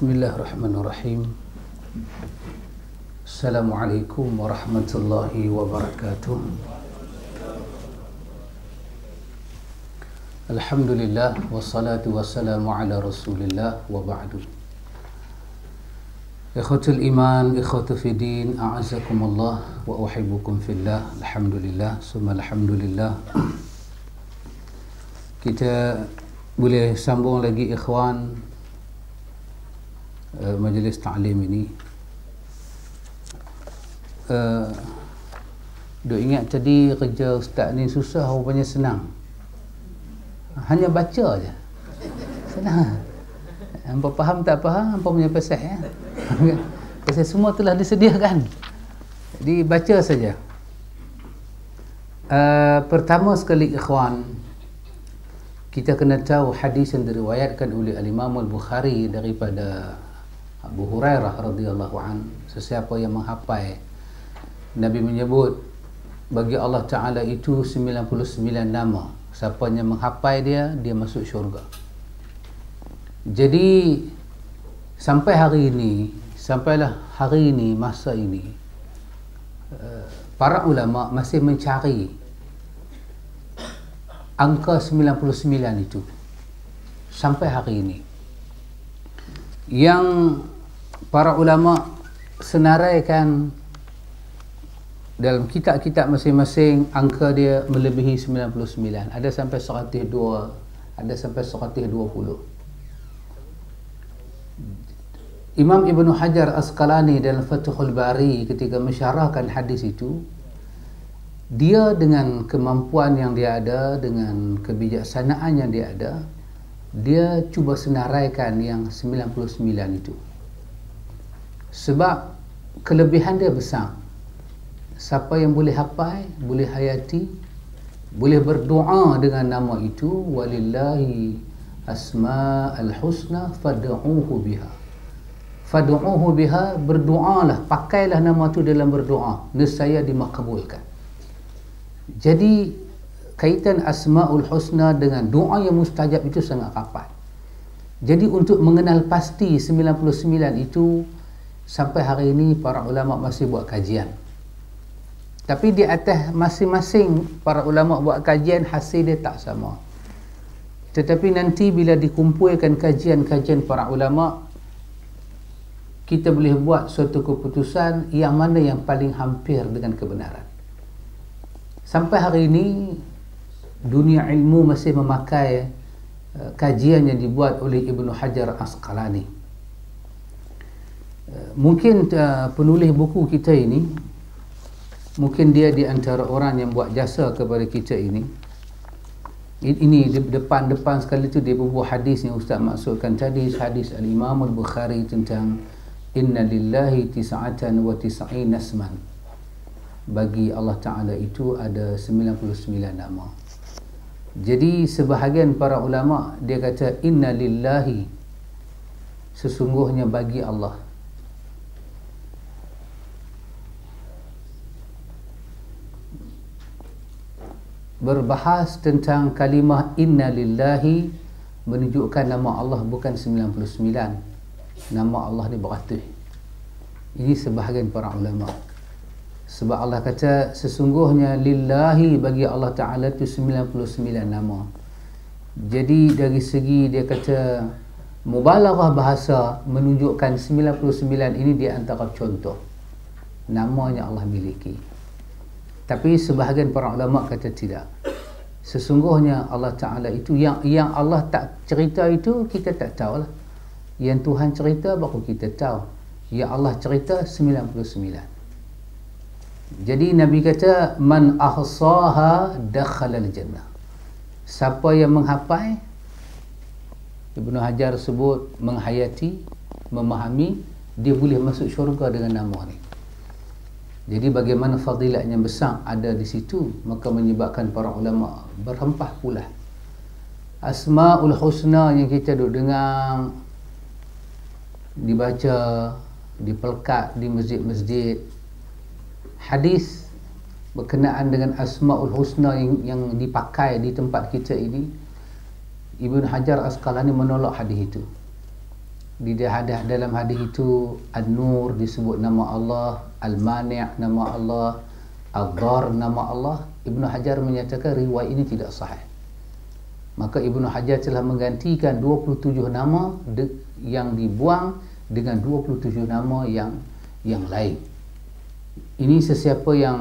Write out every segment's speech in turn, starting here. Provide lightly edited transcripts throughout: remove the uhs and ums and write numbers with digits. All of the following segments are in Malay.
Bismillahirrahmanirrahim. Assalamualaikum warahmatullahi wabarakatuh. Alhamdulillah wassalatu wassalamu ala Rasulillah wa ba'du. Ikhwatul iman, ikhwatu fiddin, a'azakumullah wa uhibbukum fillah. Alhamdulillah, summa alhamdulillah. Kita boleh sambung lagi ikhwan majlis ta'lim ini. Duk ingat tadi kerja ustaz ni susah, rupanya senang. Hanya baca je senang. Hampa faham tak faham, hampa punya pasal ya. Pasal semua telah disediakan, jadi baca saja. Pertama sekali ikhwan, kita kena tahu hadis yang diriwayatkan oleh Al-Imam Al-Bukhari daripada Abu Hurairah radhiyallahu an. Sesiapa yang menghafal, Nabi menyebut bagi Allah Ta'ala itu 99 nama. Siapa yang menghafal dia masuk syurga. Jadi sampailah hari ini, masa ini, para ulama masih mencari angka 99 itu sampai hari ini. Yang para ulama senaraikan dalam kitab-kitab masing-masing, angka dia melebihi 99. Ada sampai 102, ada sampai 120. Imam Ibn Hajar Asqalani dalam Fathul Bari ketika mensyarahkan hadis itu, dia dengan kemampuan yang dia ada, dengan kebijaksanaan yang dia ada, dia cuba senaraikan yang 99 itu. Sebab kelebihan dia besar. Siapa yang boleh hafal, boleh hayati, boleh berdoa dengan nama itu, walillahi asma'ul husna fad'uuhu biha. Fad'uuhu biha, berdoalah, pakailah nama itu dalam berdoa, nescaya dimakbulkan. Jadi kaitan asma'ul husna dengan doa yang mustajab itu sangat rapat. Jadi untuk mengenal pasti 99 itu, sampai hari ini para ulama masih buat kajian. Tapi di atas masing-masing para ulama buat kajian, hasil dia tak sama. Tetapi nanti bila dikumpulkan kajian-kajian para ulama, kita boleh buat suatu keputusan yang mana yang paling hampir dengan kebenaran. Sampai hari ini dunia ilmu masih memakai kajian yang dibuat oleh Ibn Hajar Asqalani. Mungkin penulis buku kita ini, mungkin dia di antara orang yang buat jasa kepada kita ini. Ini depan sekali tu dia bubuh hadis yang Ustaz maksudkan tadi, hadis Al-Imam Al-Bukhari tentang inna lillahi tis'atan wa tis'ina asman. Bagi Allah Ta'ala itu ada 99 nama. Jadi sebahagian para ulama dia kata inna lillahi, sesungguhnya bagi Allah. Berbahas tentang kalimah inna lillahi menunjukkan nama Allah bukan 99. Nama Allah ni beratus. Ini sebahagian para ulama. Sebab Allah kata sesungguhnya lillahi, bagi Allah Ta'ala itu 99 nama. Jadi dari segi dia kata mubalaghah bahasa, menunjukkan 99 ini di antara contoh namanya Allah miliki. Tapi sebahagian para ulama kata tidak. Sesungguhnya Allah Ta'ala itu yang Allah tak cerita itu kita tak tahu lah. Yang Tuhan cerita baru kita tahu. Yang Allah cerita 99. Jadi Nabi kata man ahsaha dakhala al-jannah. Siapa yang menghafal, Ibnu Hajar sebut menghayati, memahami, dia boleh masuk syurga dengan nama ni. Jadi bagaimana fadilat yang besar ada di situ, maka menyebabkan para ulama berhempah pula. Asma'ul husna yang kita duk dengar, dibaca, dipelekat di masjid-masjid, hadis berkenaan dengan asma'ul husna yang dipakai di tempat kita ini, Ibn Hajar Asqalani menolak hadis itu. di dalam hadis itu An-Nur disebut nama Allah, Al-Mani' nama Allah, Ad-Dar nama Allah. Ibnu Hajar menyatakan riwayat ini tidak sahih. Maka Ibnu Hajar telah menggantikan 27 nama yang dibuang dengan 27 nama yang lain. Ini sesiapa yang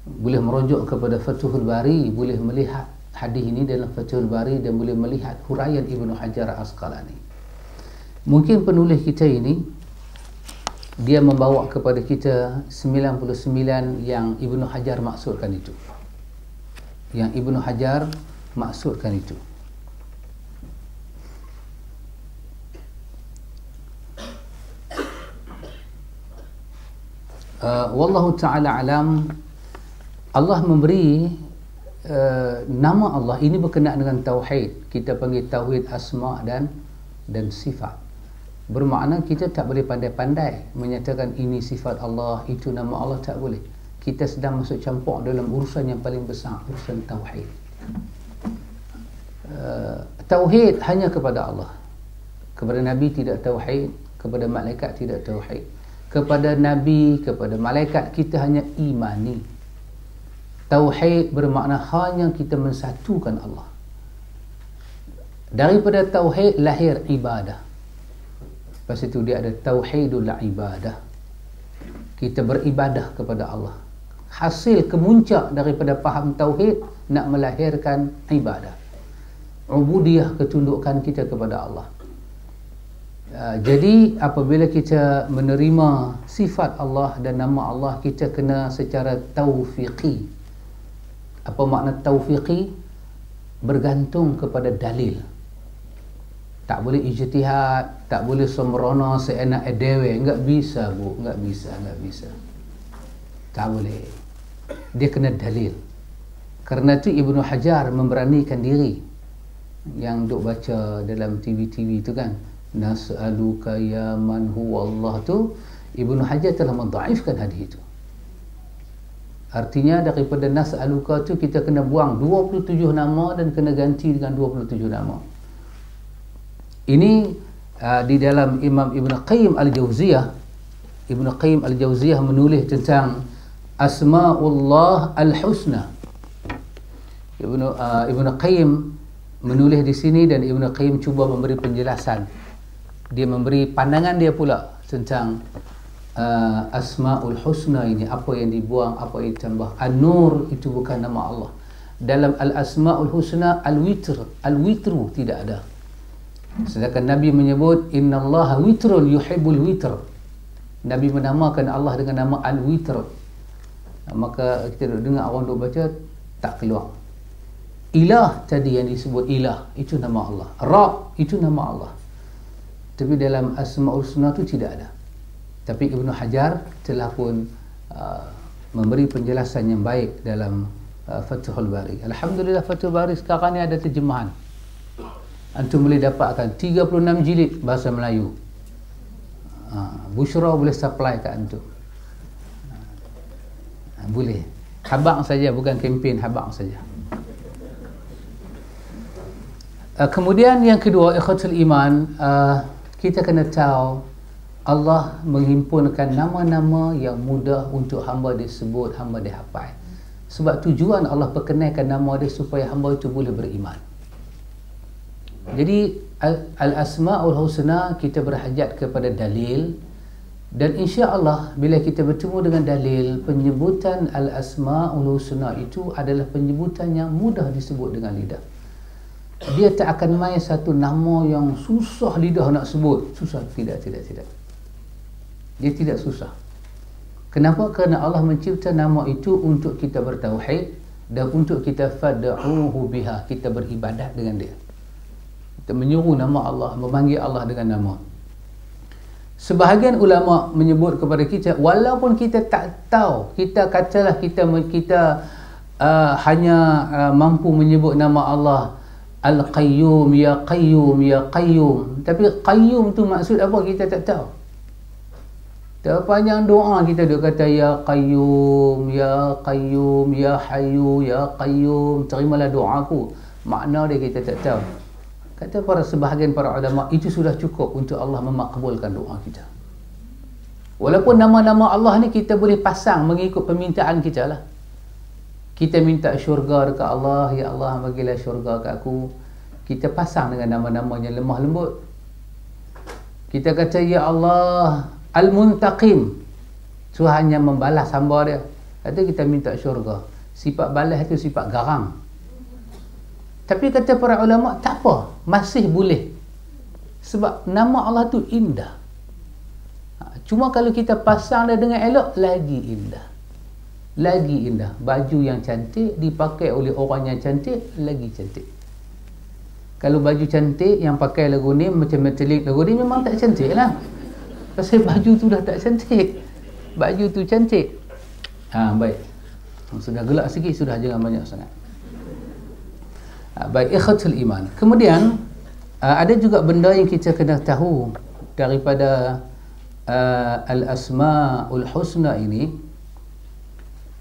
boleh merujuk kepada Fathul Bari boleh melihat hadis ini dalam Fathul Bari dan boleh melihat huraian Ibnu Hajar Asqalani. Mungkin penulis kita ini dia membawa kepada kita 99 yang Ibnu Hajar maksudkan itu. Yang Ibnu Hajar maksudkan itu. Wallahu ta'ala alam. Allah memberi nama Allah ini berkenaan dengan tauhid. Kita panggil tauhid asma dan sifat. Bermakna kita tak boleh pandai-pandai menyatakan ini sifat Allah, itu nama Allah, tak boleh. Kita sedang masuk campur dalam urusan yang paling besar, urusan tauhid. Tauhid hanya kepada Allah. Kepada Nabi tidak tauhid, kepada malaikat tidak tauhid. Kepada Nabi, kepada malaikat kita hanya imani. Tauhid bermakna hanya kita mensatukan Allah. Daripada tauhid lahir ibadah. Lepas itu dia ada tauhidul ibadah. Kita beribadah kepada Allah. Hasil kemuncak daripada faham tauhid nak melahirkan ibadah. Ubudiyah, ketundukan kita kepada Allah. Jadi apabila kita menerima sifat Allah dan nama Allah, kita kena secara taufiqi. Apa makna taufiqi? Bergantung kepada dalil. Tak boleh ijtihad, tak boleh sembrono seenak edewe. Enggak bisa, Bu, enggak bisa. Tak boleh. Dia kena dalil. Kerana itu Ibnu Hajar memberanikan diri. Yang duk baca dalam TV-TV itu kan, nas'aluka ya man huwa Allah tu, Ibnu Hajar telah mendhaifkan hadis itu. Artinya daripada nas'aluka tu kita kena buang 27 nama dan kena ganti dengan 27 nama. Ini di dalam Imam Ibn Qayyim Al-Jauziyah. Ibn Qayyim Al-Jauziyah menulis tentang Asma'ullah Al-Husna. Ibn Qayyim menulis di sini dan Ibn Qayyim cuba memberi penjelasan. Dia memberi pandangan dia pula tentang Asma'ul Husna ini, apa yang dibuang, apa yang ditambah. An-Nur itu bukan nama Allah. Dalam Al-Asma'ul Husna Al-Witru tidak ada. Sedangkan Nabi menyebut innallaha witrun yuhibbul witr. Nabi menamakan Allah dengan nama Al-Witr. Maka kita dengar orang duk baca tak keluar. Ilah tadi yang disebut ilah itu nama Allah. Rabb itu nama Allah. Tapi dalam Asma'ul Husna itu tidak ada. Tapi Ibnu Hajar telah pun memberi penjelasan yang baik dalam Fathul Bari. Alhamdulillah Fathul Bari sekarang ni ada terjemahan. Antum boleh dapatkan 36 jilid bahasa Melayu. Bushra boleh supply kat antum. Boleh. Habaq saja, bukan kempen, habaq saja. Kemudian yang kedua, ikhwatul iman, kita kena tahu Allah menghimpunkan nama-nama yang mudah untuk hamba disebut, hamba dihafal. Sebab tujuan Allah perkenalkan nama dia supaya hamba itu boleh beriman. Jadi Al-Asma'ul Husna kita berhajat kepada dalil, dan insya-Allah bila kita bertemu dengan dalil, penyebutan Al-Asma'ul Husna itu adalah penyebutan yang mudah disebut dengan lidah. Dia tak akan main satu nama yang susah lidah nak sebut. Susah, tidak. Dia tidak susah. Kenapa? Kerana Allah mencipta nama itu untuk kita bertauhid dan untuk kita fad'uhu biha, kita beribadat dengan dia. Kita menyuruh nama Allah, memanggil Allah dengan nama. Sebahagian ulama menyebut kepada kita, walaupun kita tak tahu, kita katalah kita hanya mampu menyebut nama Allah Al-Qayyum, Ya Qayyum, Ya Qayyum. Tapi Qayyum tu maksud apa kita tak tahu. Terpanjang doa kita dia kata Ya Qayyum, Ya Qayyum, Ya Hayyu, Ya Qayyum, terimalah doaku. Makna dia kita tak tahu. Kata sebahagian para ulama, itu sudah cukup untuk Allah memakbulkan doa kita. Walaupun nama-nama Allah ni kita boleh pasang mengikut permintaan kita lah. Kita minta syurga dekat Allah, ya Allah bagilah syurga kat aku. Kita pasang dengan nama-namanya lemah lembut. Kita kata, ya Allah Al-Muntaqim, Tuhan yang membalas hamba dia. Kata kita minta syurga. Sifat balas itu sifat garang. Tapi kata para ulama, tak apa, masih boleh. Sebab nama Allah tu indah. Cuma kalau kita pasang dia dengan elok, lagi indah. Lagi indah. Baju yang cantik dipakai oleh orang yang cantik, lagi cantik. Kalau baju cantik yang pakai lagu ni macam metalik lagu ni, memang tak cantik lah. Pasal baju tu dah tak cantik. Baju tu cantik. Baik. Sudah gelap sikit, sudah, jangan banyak sangat. Baik, ikhwatul iman. Kemudian ada juga benda yang kita kena tahu daripada Al-Asma'ul Husna ini.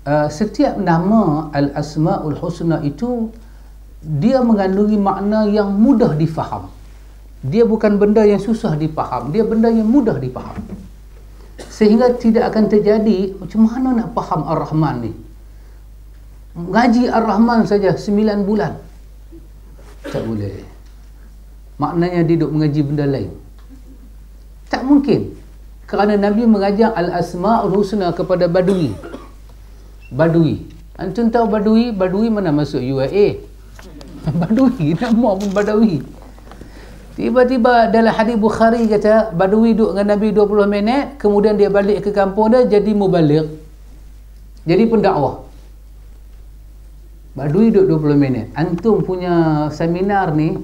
Setiap nama Al-Asma'ul Husna itu dia mengandungi makna yang mudah difaham. Dia bukan benda yang susah difaham, dia benda yang mudah difaham. Sehingga tidak akan terjadi macam mana nak faham Ar-Rahman ni. Ngaji Ar-Rahman saja 9 bulan. Tak boleh. Maknanya dia duduk mengaji benda lain. Tak mungkin. Kerana Nabi mengajar Al-Asma'ul Husna kepada Badui. Badui. Antum tahu Badui? Badui mana masuk UAE? Badui. Nama pun Badawi. Tiba-tiba dalam hadis Bukhari kata, Badui duduk dengan Nabi 20 minit, kemudian dia balik ke kampung dia, jadi mubaligh. Jadi pendakwah. Badui duduk 20 minit. Antum punya seminar ni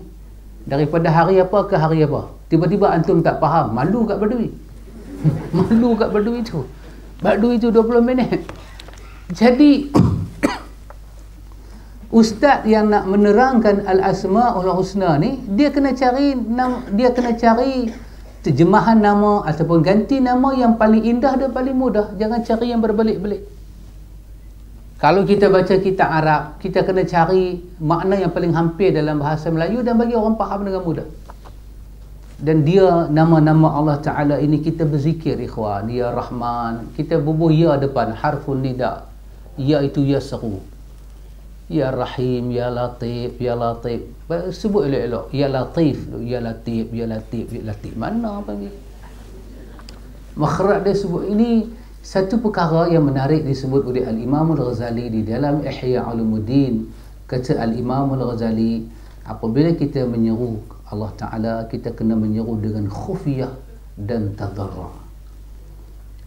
daripada hari apa ke hari apa? Tiba-tiba antum tak faham. Malu kat Badui. Malu kat Badui tu. Badui tu 20 minit. Jadi ustaz yang nak menerangkan Al-Asma'ul Husna ni, dia kena cari terjemahan nama ataupun ganti nama yang paling indah dan paling mudah. Jangan cari yang berbelit-belit. Kalau kita baca kitab Arab, kita kena cari makna yang paling hampir dalam bahasa Melayu dan bagi orang faham dengan mudah. Dan dia, nama-nama Allah Ta'ala ini kita berzikir, ikhwan. Ya Rahman. Kita bubuh ya depan, harfun nida. Ya itu ya seru. Ya Rahim, Ya Latif, Ya Latif. Sebut elok-elok. Ya Latif, Ya Latif, Ya Latif, Ya Latif. Mana panggil? Makhraj dia sebut. Ini satu perkara yang menarik disebut oleh Al-Imam Al-Ghazali di dalam Ihya Ulumuddin. Kata Al-Imam Al-Ghazali, apabila kita menyeru Allah Ta'ala, kita kena menyeru dengan khufiyah dan tadarra',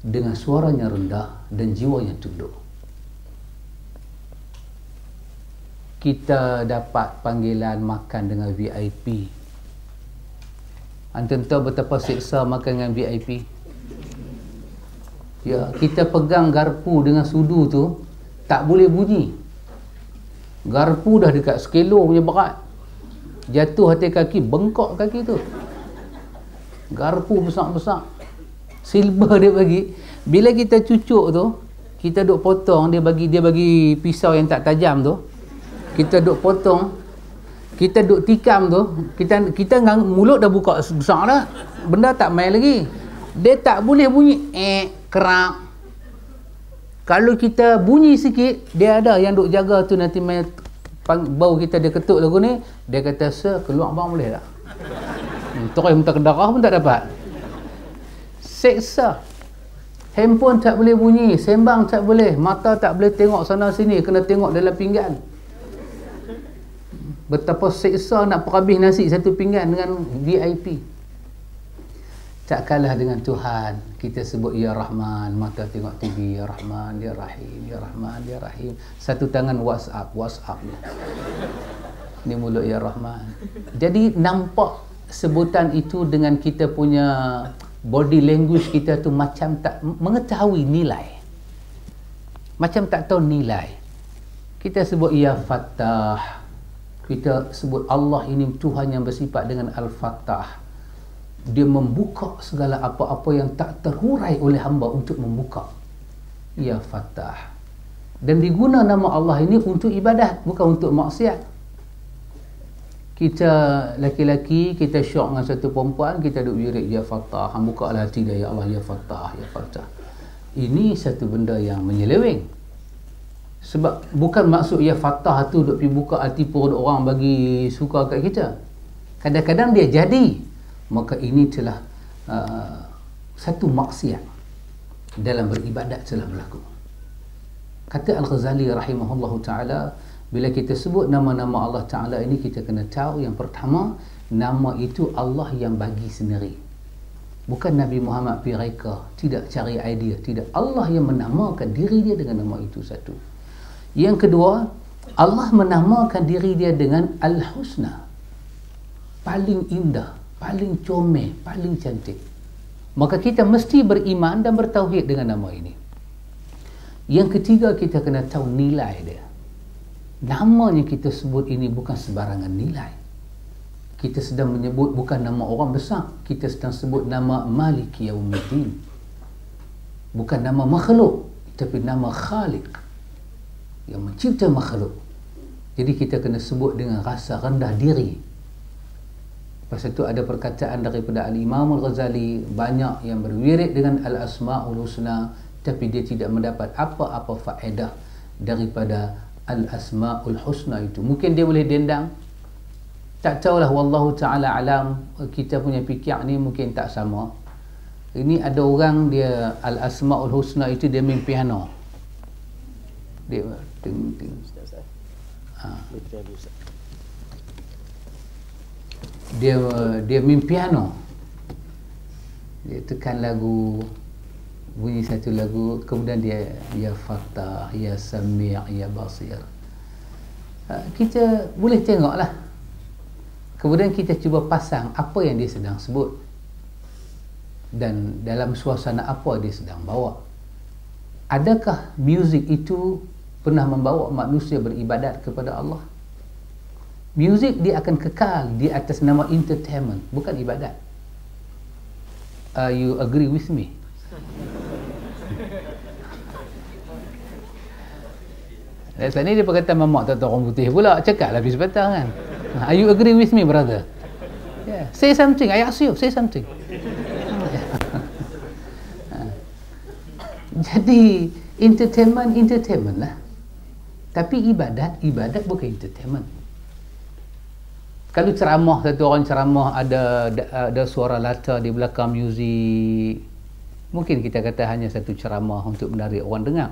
dengan suaranya rendah dan jiwanya tunduk. Kita dapat panggilan makan dengan VIP. Antum tahu betapa siksa makan dengan VIP? Ya, kita pegang garpu dengan sudu tu tak boleh bunyi. Garpu dah dekat sekilo punya berat. Jatuh hati kaki, bengkok kaki tu. Garpu besar-besar. Silver dia bagi. Bila kita cucuk tu, kita duk potong, dia bagi pisau yang tak tajam tu. Kita duk potong, kita duk tikam tu, kita mulut dah buka besar dah. Benda tak main lagi. Dia tak boleh bunyi kerak. Kalau kita bunyi sikit, dia ada yang duk jaga tu, nanti main bau kita dia ketuk lagu ni, dia kata, "Sir, keluar bang boleh tak?" Terus minta ke darah pun tak dapat. Seksa. Handphone tak boleh bunyi, sembang tak boleh, mata tak boleh tengok sana sini, kena tengok dalam pinggan. Betapa seksa nak perhabis nasi satu pinggan dengan VIP. Tak kalah dengan Tuhan. Kita sebut Ya Rahman, mata tengok TV, Ya Rahman, Ya Rahim, Ya Rahman, Ya Rahim. Satu tangan WhatsApp ni. Ni mulut Ya Rahman. Jadi nampak sebutan itu dengan kita punya body language kita tu macam tak mengetahui nilai. Macam tak tahu nilai. Kita sebut Ya Fattah. Kita sebut Allah ini Tuhan yang bersifat dengan Al-Fattah. Dia membuka segala apa-apa yang tak terhurai oleh hamba untuk membuka. Ya Fattah. Dan diguna nama Allah ini untuk ibadat, bukan untuk maksiat. Kita laki-laki, kita syok dengan satu perempuan, kita duk wirid ya Fattah, hang buka hati dia, ya Allah ya Fattah, ya Fattah. Ini satu benda yang menyeleweng. Sebab bukan maksud ya Fattah tu duk pergi buka hati perut orang bagi suka kat kita. Kadang-kadang dia jadi, maka ini telah satu maksiat dalam beribadat telah berlaku. Kata Al-Ghazali rahimahullahu ta'ala, bila kita sebut nama-nama Allah Ta'ala ini, kita kena tahu yang pertama, nama itu Allah yang bagi sendiri. Bukan Nabi Muhammad pergi reka, tidak cari idea, tidak. Allah yang menamakan diri dia dengan nama itu satu. Yang kedua, Allah menamakan diri dia dengan Al-Husna, paling indah, paling comel, paling cantik. Maka kita mesti beriman dan bertauhid dengan nama ini. Yang ketiga, kita kena tahu nilai dia. Nama yang kita sebut ini bukan sembarangan nilai. Kita sedang menyebut bukan nama orang besar, kita sedang sebut nama Maliki Yaumiddin. Bukan nama makhluk, tapi nama Khaliq yang mencipta makhluk. Jadi kita kena sebut dengan rasa rendah diri. Lepas itu ada perkataan daripada Al-Imam Al-Ghazali, banyak yang berwirid dengan Al-Asma'ul Husna, tapi dia tidak mendapat apa-apa faedah daripada Al-Asma'ul Husna itu. Mungkin dia boleh dendang, tak tahulah, wallahu ta'ala alam. Kita punya fikir ni mungkin tak sama. Ini ada orang dia Al-Asma'ul Husna itu dia main piano. Dia dia main piano, dia tekan lagu, bunyi satu lagu, kemudian dia ya Fattah, ya Sami', ya Basir. Kita boleh tengoklah, kemudian kita cuba pasang apa yang dia sedang sebut dan dalam suasana apa dia sedang bawa. Adakah muzik itu pernah membawa manusia beribadat kepada Allah? Muzik dia akan kekal di atas nama entertainment, bukan ibadat. You agree with me? Saat ni dia berkata mamak tak tahu orang putih pula, cakap lah habis petang kan. Are you agree with me, brother? Yeah. Say something, I ask you, say something. Jadi entertainment lah. Tapi ibadat bukan entertainment. Kalau ceramah, satu orang ceramah ada suara latar di belakang muzik, mungkin kita kata hanya satu ceramah untuk menarik orang dengar.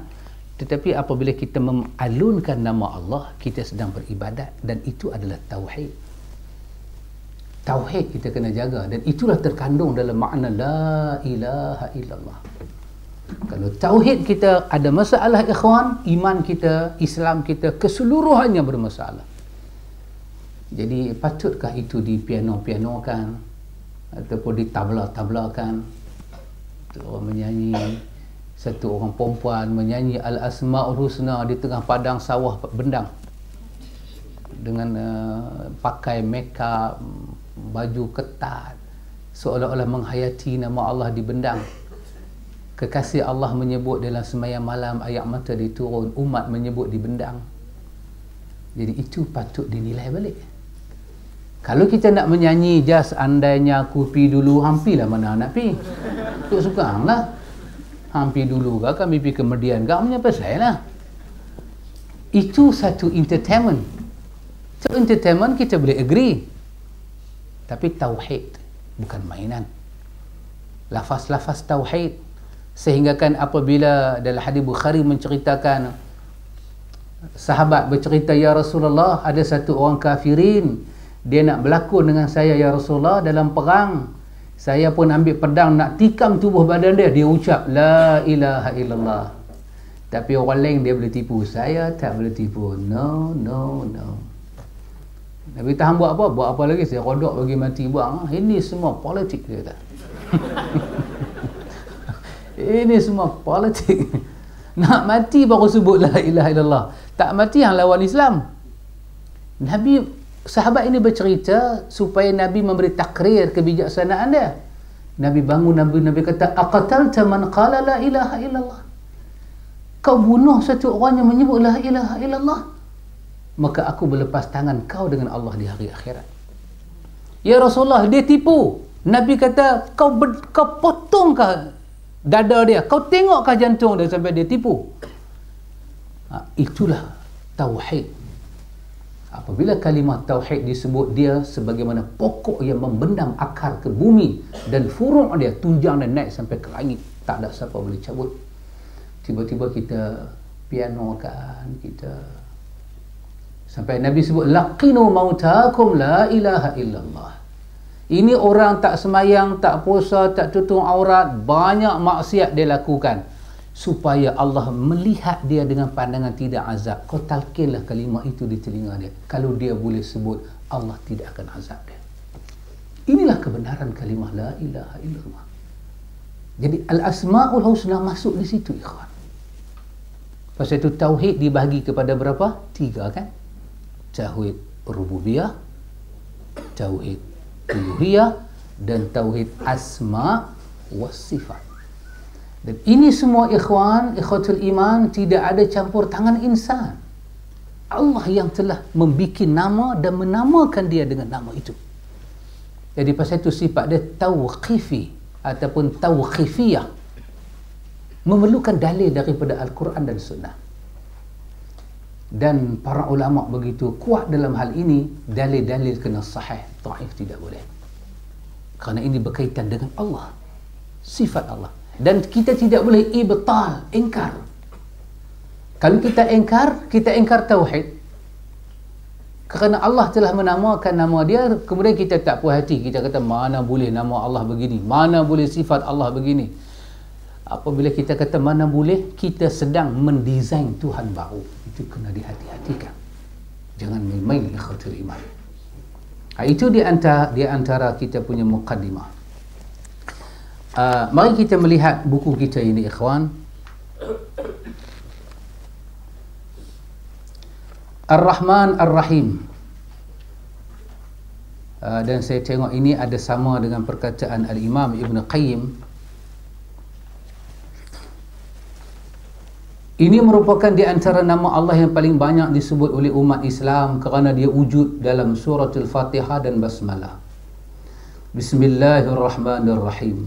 Tetapi apabila kita mengalunkan nama Allah, kita sedang beribadat, dan itu adalah tauhid. Tauhid kita kena jaga, dan itulah terkandung dalam makna la ilaha illallah. Kalau tauhid kita ada masalah, ikhwan, iman kita, Islam kita keseluruhannya bermasalah. Jadi patutkah itu di piano-pianokan ataupun di tabla-tablakan? Orang menyanyi, satu orang perempuan menyanyi Al-Asma'ul Husna di tengah padang sawah bendang dengan pakai makeup, baju ketat, seolah-olah menghayati nama Allah di bendang. Kekasih Allah menyebut dalam sembahyang malam, ayat mata diturun, umat menyebut di bendang. Jadi itu patut dinilai balik. Kalau kita nak menyanyi just andainya aku pi dulu, hampilah mana nak pi. Tu suka lah. Hampi dulu ke, kami pergi ke Median ke, apa pasal lah. Itu satu entertainment. So entertainment kita boleh agree. Tapi tauhid bukan mainan. Lafaz-lafaz tauhid, sehingga kan apabila dalam hadis Bukhari menceritakan, sahabat bercerita, ya Rasulullah, ada satu orang kafirin, dia nak berlakon dengan saya ya Rasulullah dalam perang. Saya pun ambil pedang nak tikam tubuh badan dia, dia ucap la ilaha illallah. Tapi orang lain dia boleh tipu, saya tak boleh tipu. No. Nabi tahan buat apa? Buat apa lagi? Saya rodok bagi mati buang. Ini semua politik, dia kata. Ini semua politik. Nak mati baru sebut la ilaha illallah. Tak mati yang lawan Islam. Sahabat ini bercerita supaya Nabi memberi takrir kebijaksanaan dia. Nabi bangun, Nabi kata, aqatalta man qala la ilaha illallah. Kau bunuh satu orang yang menyebut la ilaha illallah, maka aku berlepas tangan kau dengan Allah di hari akhirat. Ya Rasulullah, dia tipu. Nabi kata, kau potongkah dada dia, kau tengokkah jantung dia sampai dia tipu? Itulah tauhid. Apabila kalimah tauhid disebut, dia sebagaimana pokok yang membendam akar ke bumi, dan furuk dia tunjang dan naik sampai ke langit, tak ada siapa boleh cabut. Tiba-tiba kita pianokan, kita sampai Nabi sebut laqinu mautakum la ilaha illallah. Ini orang tak semayang, tak puasa, tak tutup aurat, banyak maksiat dia lakukan, supaya Allah melihat dia dengan pandangan tidak azab. Kau talkinlah kalimah itu di telinga dia. Kalau dia boleh sebut, Allah tidak akan azab dia. Inilah kebenaran kalimah la ilaha illallah. Jadi al-asma'ul husna masuk di situ, ikhwan. Pasal itu tauhid dibahagi kepada berapa? 3 kan? Tauhid rububiyah, tauhid uluhiyah, dan tauhid asma was sifat. Dan ini semua, ikhwan, ikhwatul iman, tidak ada campur tangan insan. Allah yang telah membuat nama dan menamakan dia dengan nama itu. Jadi pasal itu sifat dia tauqifi ataupun tauqifiyah, memerlukan dalil daripada Al-Quran dan Sunnah. Dan para ulama begitu kuat dalam hal ini, dalil-dalil kena sahih, dhaif tidak boleh. Kerana ini berkaitan dengan Allah, sifat Allah. Dan kita tidak boleh ibtal, ingkar. Kalau kita ingkar tauhid. Kerana Allah telah menamakan nama dia, kemudian kita tak puas hati, kita kata mana boleh nama Allah begini, mana boleh sifat Allah begini. Apabila kita kata mana boleh, kita sedang mendesain Tuhan baru. Itu kena dihati-hatikan. Jangan main-main ikhwatul iman. Itu di antara kita punya muqaddimah. Mari kita melihat buku kita ini, ikhwan. Ar-Rahman Ar-Rahim. Dan saya tengok ini ada sama dengan perkataan Al-Imam Ibn Qayyim. Ini merupakan di antara nama Allah yang paling banyak disebut oleh umat Islam kerana dia wujud dalam surah Al-Fatihah dan Basmalah. Bismillahirrahmanirrahim.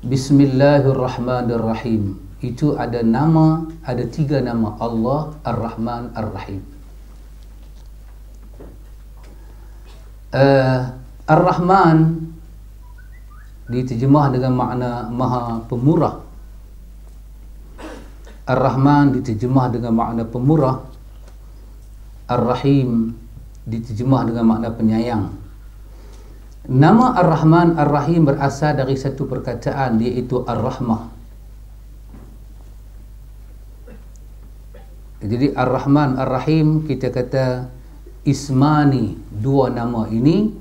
Bismillahirrahmanirrahim. Itu ada 3 nama Allah, Ar-Rahman, Ar-Rahim. Ar-Rahman diterjemah dengan makna Maha Pemurah. Ar-Rahman diterjemah dengan makna pemurah. Ar-Rahim diterjemah dengan makna penyayang. Nama Ar-Rahman Ar-Rahim berasal dari satu perkataan, iaitu Ar-Rahmah. Jadi Ar-Rahman Ar-Rahim, kita kata ismani, 2 nama ini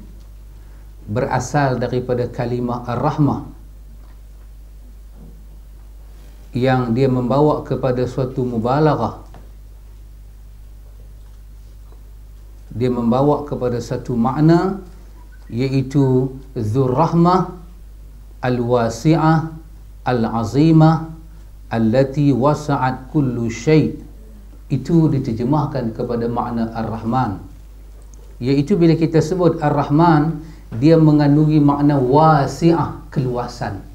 berasal daripada kalimah Ar-Rahmah, yang dia membawa kepada suatu mubalaghah. Dia membawa kepada satu makna, iaitu Dzur Rahmah Al-Wasi'ah Al-Azimah Allati wasa'at kullu syai'. Itu diterjemahkan kepada makna Ar-Rahman, iaitu bila kita sebut Ar-Rahman, dia mengandungi makna wasi'ah, keluasan.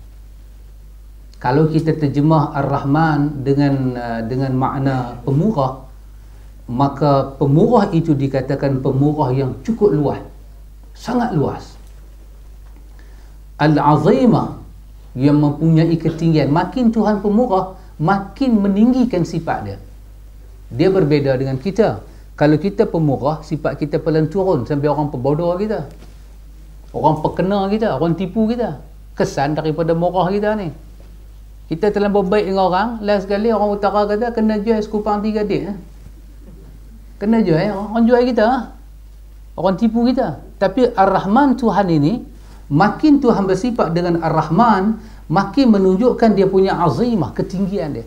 Kalau kita terjemah Ar-Rahman dengan makna pemurah, maka pemurah itu dikatakan pemurah yang cukup luas, sangat luas. Al-Azimah, yang mempunyai ketinggian. Makin Tuhan pemurah, makin meninggikan sifat dia. Dia berbeza dengan kita. Kalau kita pemurah, sifat kita pelan turun sampai orang pembodoh kita, orang perkena kita, orang tipu kita. Kesan daripada murah kita ni, kita telah berbaik dengan orang. Last sekali orang utara kata kena jual sekupang 3 dik. Kena jual, orang jual kita, orang tipu kita. Tapi Ar-Rahman Tuhan ini, makin Tuhan bersifat dengan Ar-Rahman, makin menunjukkan dia punya azimah, ketinggian dia.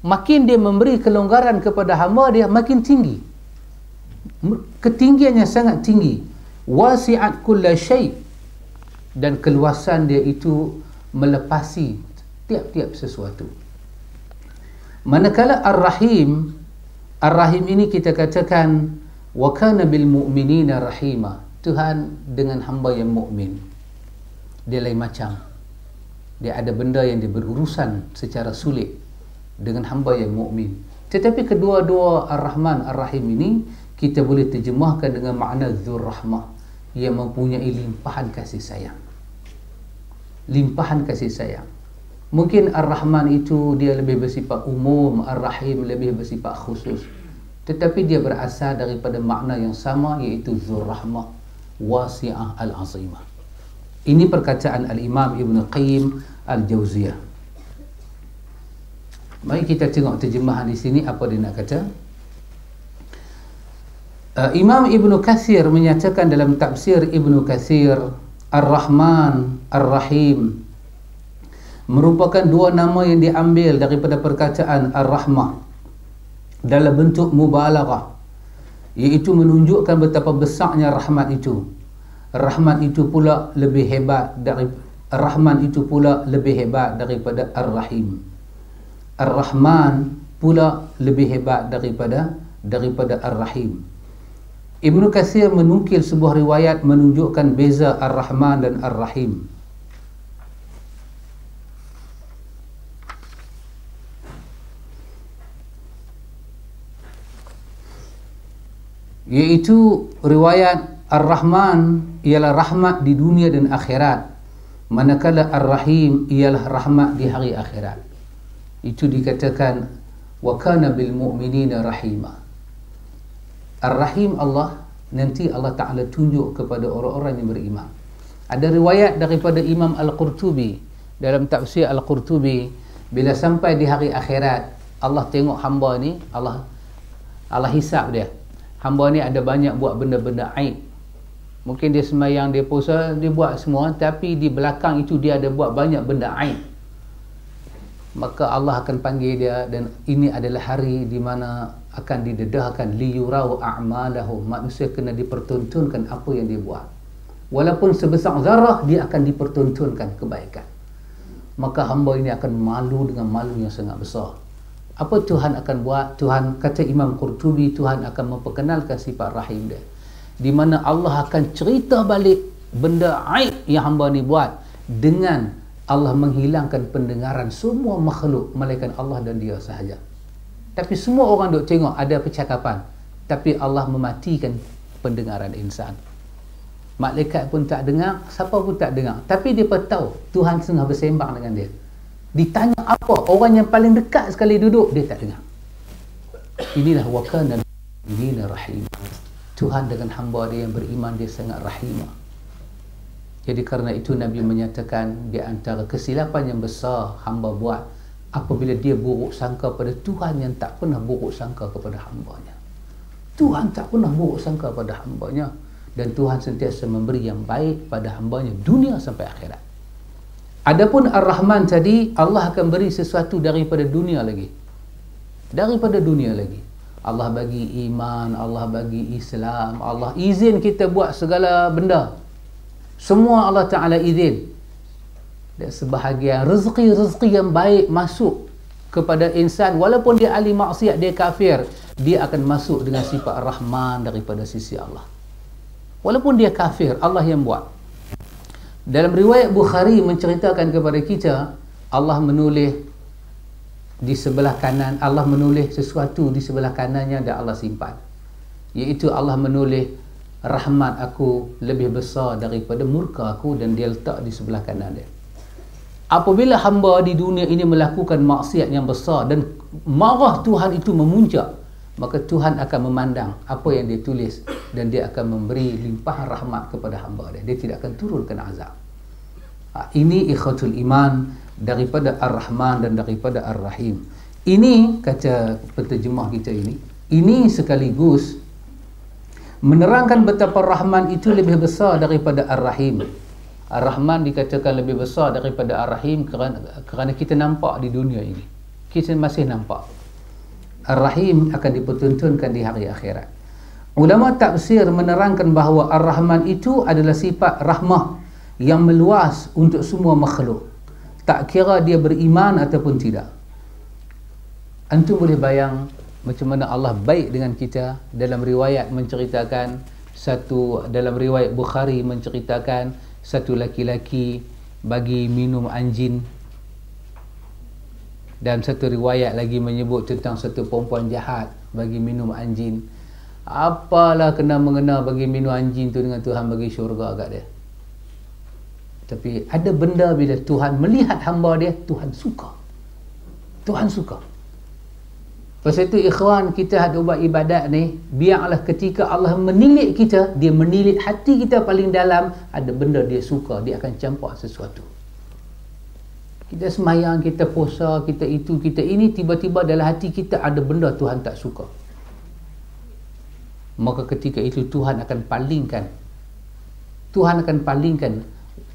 Makin dia memberi kelonggaran kepada hamba dia, makin tinggi. Ketinggiannya sangat tinggi. Wasi'at kulla syai', dan keluasan dia itu melepasi tiap-tiap sesuatu. Manakala Ar-Rahim, Ar-Rahim ini kita katakan wa kana bil mu'minina rahima. Tuhan dengan hamba yang mukmin, dia lain macam. Dia ada benda yang dia berurusan secara sulit dengan hamba yang mukmin. Tetapi kedua-dua Ar-Rahman Ar-Rahim ini kita boleh terjemahkan dengan makna Dzur Rahmah, yang mempunyai limpahan kasih sayang. Limpahan kasih sayang. Mungkin Ar-Rahman itu dia lebih bersifat umum, Ar-Rahim lebih bersifat khusus. Tetapi dia berasal daripada makna yang sama, iaitu Dzur Rahmah Wasi'ah Al-Azimah. Ini perkataan Al-Imam Ibn Qayyim Al-Jauziyah. Mari kita tengok terjemahan di sini apa dia nak kata. Imam Ibn Kathir menyatakan dalam tafsir Ibn Kathir, Ar-Rahman Ar-Rahim merupakan dua nama yang diambil daripada perkataan Ar-Rahmah dalam bentuk mubalaghah, iaitu menunjukkan betapa besarnya rahmat itu. Rahmat itu pula lebih hebat daripada Ar-Rahim. Ar-Rahman pula lebih hebat daripada Ar-Rahim. Ibnu Katsir menukil sebuah riwayat menunjukkan beza Ar-Rahman dan Ar-Rahim. Iaitu riwayat Ar-Rahman ialah rahmat di dunia dan akhirat, manakala Ar-Rahim ialah rahmat di hari akhirat. Itu dikatakan wa kana bil mu'minina rahima. Ar-Rahim Allah, nanti Allah Ta'ala tunjuk kepada orang-orang yang beriman. Ada riwayat daripada Imam Al-Qurtubi dalam tafsir Al-Qurtubi, bila sampai di hari akhirat, Allah tengok hamba ni, Allah hisap dia. Hamba ni ada banyak buat benda-benda aib. Mungkin dia semayang, dia puasa, dia buat semua, tapi di belakang itu dia ada buat banyak benda aib. Maka Allah akan panggil dia, dan ini adalah hari di mana akan didedahkan liyurau a'malahum. Manusia kena dipertontonkan apa yang dia buat. Walaupun sebesar zarah, dia akan dipertontonkan kebaikan. Maka hamba ini akan malu dengan malu yang sangat besar. Apa Tuhan akan buat? Tuhan, kata Imam Qurtubi, Tuhan akan memperkenalkan sifat rahim dia, di mana Allah akan cerita balik benda aib yang hamba ni buat, dengan Allah menghilangkan pendengaran semua makhluk melainkan Allah dan dia sahaja. Tapi semua orang duk tengok ada percakapan, tapi Allah mematikan pendengaran insan. Malaikat pun tak dengar, siapa pun tak dengar, tapi dia pun tahu Tuhan tengah bersembang dengan dia. Ditanya apa, orang yang paling dekat sekali duduk, dia tak dengar. Inilah wa kana bil rahim. Tuhan dengan hamba dia yang beriman, dia sangat rahimah. Jadi kerana itu Nabi menyatakan di antara kesilapan yang besar hamba buat apabila dia buruk sangka pada Tuhan yang tak pernah buruk sangka kepada hambanya. Tuhan tak pernah buruk sangka pada hambanya, dan Tuhan sentiasa memberi yang baik pada hambanya dunia sampai akhirat. Adapun Ar-Rahman tadi, Allah akan beri sesuatu daripada dunia lagi. Daripada dunia lagi. Allah bagi iman, Allah bagi Islam, Allah izin kita buat segala benda. Semua Allah Ta'ala izin. Dan sebahagian rezeki yang baik masuk kepada insan, walaupun dia ahli maksiat, dia kafir, dia akan masuk dengan sifat Rahman daripada sisi Allah. Walaupun dia kafir, Allah yang buat. Dalam riwayat Bukhari menceritakan kepada kita, Allah menulis di sebelah kanan, Allah menulis sesuatu di sebelah kanannya dan Allah simpan. Iaitu Allah menulis rahmat aku lebih besar daripada murka aku, dan dia letak di sebelah kanan dia. Apabila hamba di dunia ini melakukan maksiat yang besar dan marah Tuhan itu memuncak, maka Tuhan akan memandang apa yang dia tulis, dan dia akan memberi limpahan rahmat kepada hamba dia. Dia tidak akan turunkan azab. Ini ikhwatul iman daripada Ar-Rahman dan daripada Ar-Rahim. Ini kata penterjemah kita ini sekaligus menerangkan betapa Rahman itu lebih besar daripada Ar-Rahim. Ar-Rahman dikatakan lebih besar daripada Ar-Rahim kerana kita nampak di dunia ini. Kita masih nampak. Ar-Rahim akan dipertontonkan di hari akhirat. Ulama tafsir menerangkan bahawa Ar-Rahman itu adalah sifat rahmah yang meluas untuk semua makhluk, tak kira dia beriman ataupun tidak. Antum boleh bayang macam mana Allah baik dengan kita. Dalam riwayat menceritakan dalam riwayat Bukhari menceritakan satu laki-laki bagi minum anjing, dan satu riwayat lagi menyebut tentang satu perempuan jahat bagi minum anjing. Apalah kena mengena bagi minum anjing tu dengan Tuhan bagi syurga kat dia. Tapi ada benda bila Tuhan melihat hamba dia, Tuhan suka. Tuhan suka. Pasal itu ikhwan, kita ada buat ibadat ni, biarlah ketika Allah menilik kita, dia menilik hati kita paling dalam, ada benda dia suka, dia akan campak sesuatu. Kita semayang, kita puasa, kita itu, kita ini, tiba-tiba dalam hati kita ada benda Tuhan tak suka. Maka ketika itu Tuhan akan palingkan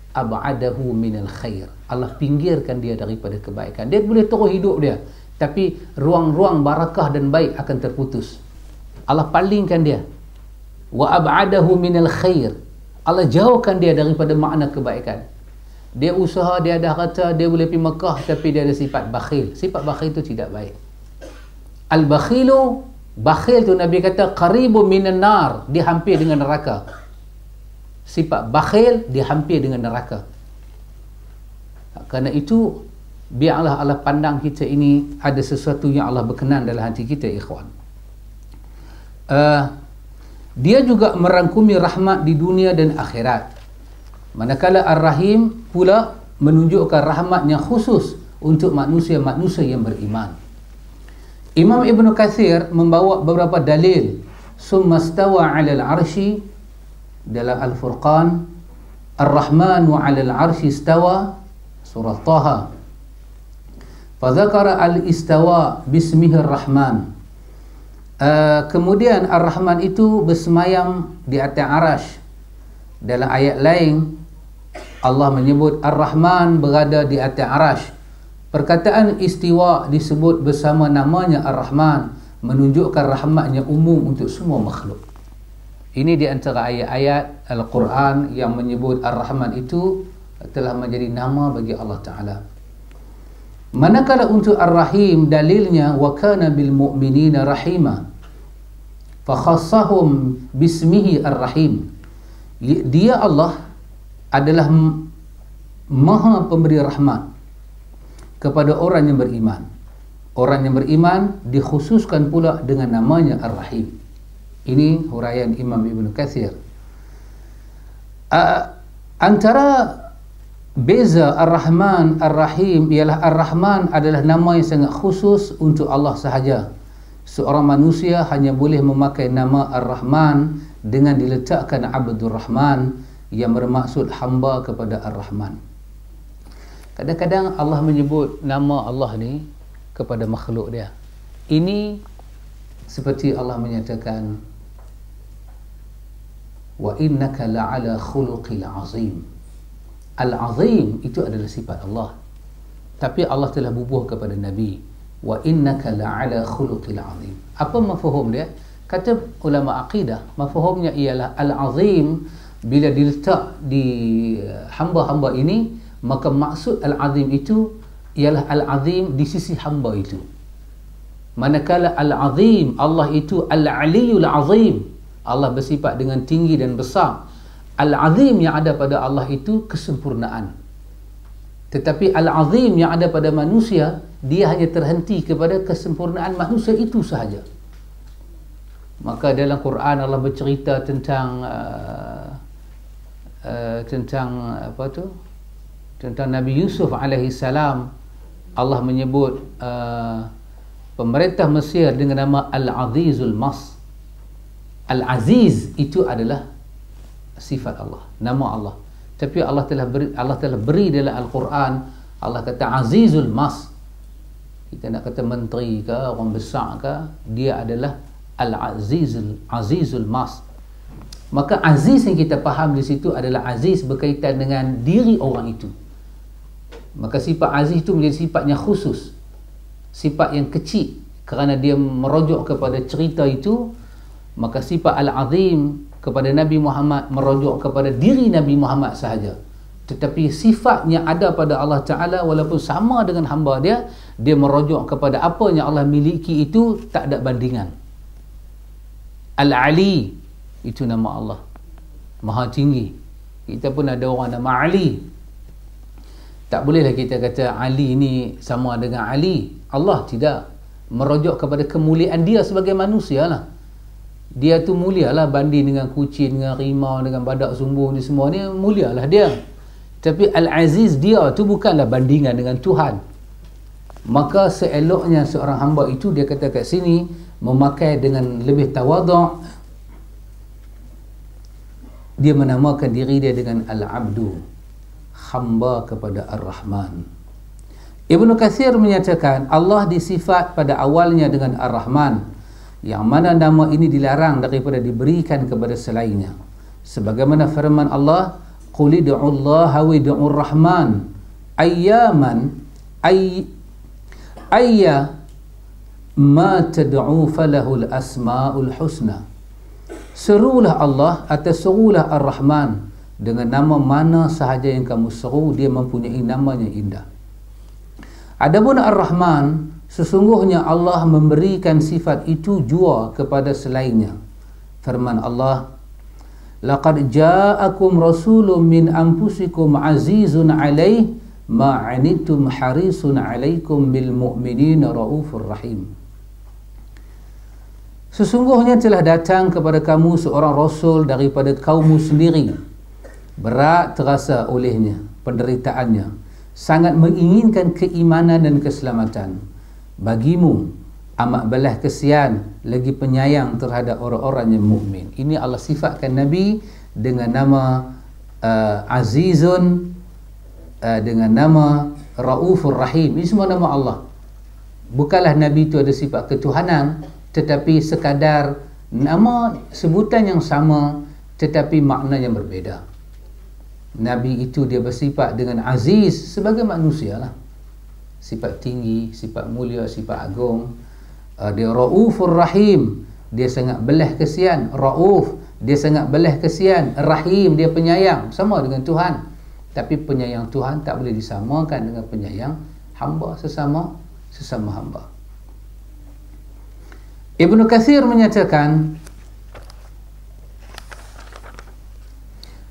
ab'adahu minal khair. Allah pinggirkan dia daripada kebaikan. Dia boleh terus hidup dia, tapi ruang-ruang barakah dan baik akan terputus. Allah palingkan dia. Wa ab'adahu minal khair. Allah jauhkan dia daripada makna kebaikan. Dia usaha, dia ada harta, dia boleh pergi Mekah, tapi dia ada sifat bakhil. Sifat bakhil itu tidak baik. Al-bakhilu, bakhil tu Nabi kata qaribu minan nar, dia hampir dengan neraka. Sifat bakhil, dia hampir dengan neraka. Kerana itu, biarlah Allah pandang kita ini ada sesuatu yang Allah berkenan dalam hati kita, ikhwan. Dia juga merangkumi rahmat di dunia dan akhirat. Manakala Ar-Rahim pula menunjukkan rahmatnya khusus untuk manusia-manusia yang beriman. Imam Ibn Kathir membawa beberapa dalil. Summa stawa 'alal 'arsy, dalam Al-Furqan, Ar-Rahmanu 'alal 'arsy istawa, surah Taha. Fadzakara al-istawa bismihir Rahman. Kemudian Ar-Rahman itu bersemayam di atas arasy. Dalam ayat lain Allah menyebut Ar-Rahman berada di atas arasy. Perkataan istiwa disebut bersama namanya Ar-Rahman, menunjukkan rahmatnya umum untuk semua makhluk. Ini di antara ayat-ayat Al-Quran yang menyebut Ar-Rahman itu telah menjadi nama bagi Allah Ta'ala. Manakala untuk Ar-Rahim, dalilnya wa kana bil mu'minina rahima, fa khassahum bismihi Ar-Rahim. Dia Allah adalah Maha pemberi rahmat kepada orang yang beriman. Orang yang beriman dikhususkan pula dengan namanya Ar-Rahim. Ini huraian Imam Ibn Kathir. Antara beza Ar-Rahman, Ar-Rahim ialah Ar-Rahman adalah nama yang sangat khusus untuk Allah sahaja. Seorang manusia hanya boleh memakai nama Ar-Rahman dengan diletakkan Abdur Rahman, yang bermaksud hamba kepada Ar-Rahman. Kadang-kadang Allah menyebut nama Allah ni kepada makhluk dia. Ini seperti Allah menyatakan wa innaka la'ala khuluqil azim. Al-azim itu adalah sifat Allah, tapi Allah telah bubuh kepada Nabi, wa innaka la'ala khuluqil azim. Apa mafhum dia? Kata ulama akidah, mafhumnya ialah al-azim bila diletak di hamba-hamba ini, maka maksud al-azim itu ialah al-azim di sisi hamba itu. Manakala al-azim, Allah itu al-aliyul azim, Allah bersifat dengan tinggi dan besar. Al-azim yang ada pada Allah itu kesempurnaan. Tetapi al-azim yang ada pada manusia, dia hanya terhenti kepada kesempurnaan manusia itu sahaja. Maka dalam Quran Allah bercerita tentang tentang Nabi Yusuf alaihi salam. Allah menyebut pemerintah Mesir dengan nama Al-Azizul Mas. Al-Aziz itu adalah sifat Allah, nama Allah. Tapi Allah telah beri dalam Al-Quran, Allah kata Azizul Mas. Kita nak kata menteri ke, orang besar ke, dia adalah Al-Azizul Mas. Maka aziz yang kita faham di situ adalah aziz berkaitan dengan diri orang itu. Maka sifat aziz itu menjadi sifatnya khusus, sifat yang kecil, kerana dia merujuk kepada cerita itu. Maka sifat al-azim kepada Nabi Muhammad merujuk kepada diri Nabi Muhammad sahaja. Tetapi sifat yang ada pada Allah Ta'ala, walaupun sama dengan hamba dia, dia merujuk kepada apa yang Allah miliki itu tak ada bandingan. Al-Ali itu nama Allah. maha tinggi. Kita pun ada orang nama Ali. Tak bolehlah kita kata Ali ni sama dengan Ali. Allah tidak. Merujuk kepada kemuliaan dia sebagai manusia lah. Dia tu mulia lah banding dengan kucing, dengan rimau, dengan badak sumbu ni semua ni, mulia lah dia. Tapi Al-Aziz dia tu bukanlah bandingan dengan Tuhan. Maka seeloknya seorang hamba itu, dia kata kat sini, memakai dengan lebih tawaduk. Dia menamakan diri dia dengan Al-Abdu, hamba kepada Ar-Rahman. Ibnu Katsir menyatakan Allah disifat pada awalnya dengan Ar-Rahman, yang mana nama ini dilarang daripada diberikan kepada selainnya. Sebagaimana firman Allah, qul ud'ullaha wa ud'ur rahman ayyaman ayya ma tad'u falahul asmaul husna. Serulah Allah atau serulah Ar-Rahman, dengan nama mana sahaja yang kamu seru, dia mempunyai namanya indah. Adapun Ar-Rahman, sesungguhnya Allah memberikan sifat itu jua kepada selainnya. Firman Allah, laqad ja'akum rasulun min anfusikum azizun alaih ma 'anittum harisun 'alaikum bil mu'minina raufur rahim. Sesungguhnya telah datang kepada kamu seorang rasul daripada kaummu sendiri. Berat terasa olehnya penderitaannya, sangat menginginkan keimanan dan keselamatan. Bagimu amat belah kesian, lagi penyayang terhadap orang-orang yang mukmin. Ini Allah sifatkan Nabi dengan nama Azizun, dengan nama Raufur Rahim. Ini semua nama Allah. Bukanlah Nabi itu ada sifat ketuhanan, tetapi sekadar nama sebutan yang sama tetapi makna yang berbeda. Nabi itu dia bersifat dengan aziz sebagai manusia lah, sifat tinggi, sifat mulia, sifat agung. Dia Raufur Rahim, dia sangat belah kesian. Rauf, dia sangat belah kesian. Rahim, dia penyayang, sama dengan Tuhan. Tapi penyayang Tuhan tak boleh disamakan dengan penyayang hamba sesama hamba. Ibnu Katsir menyatakan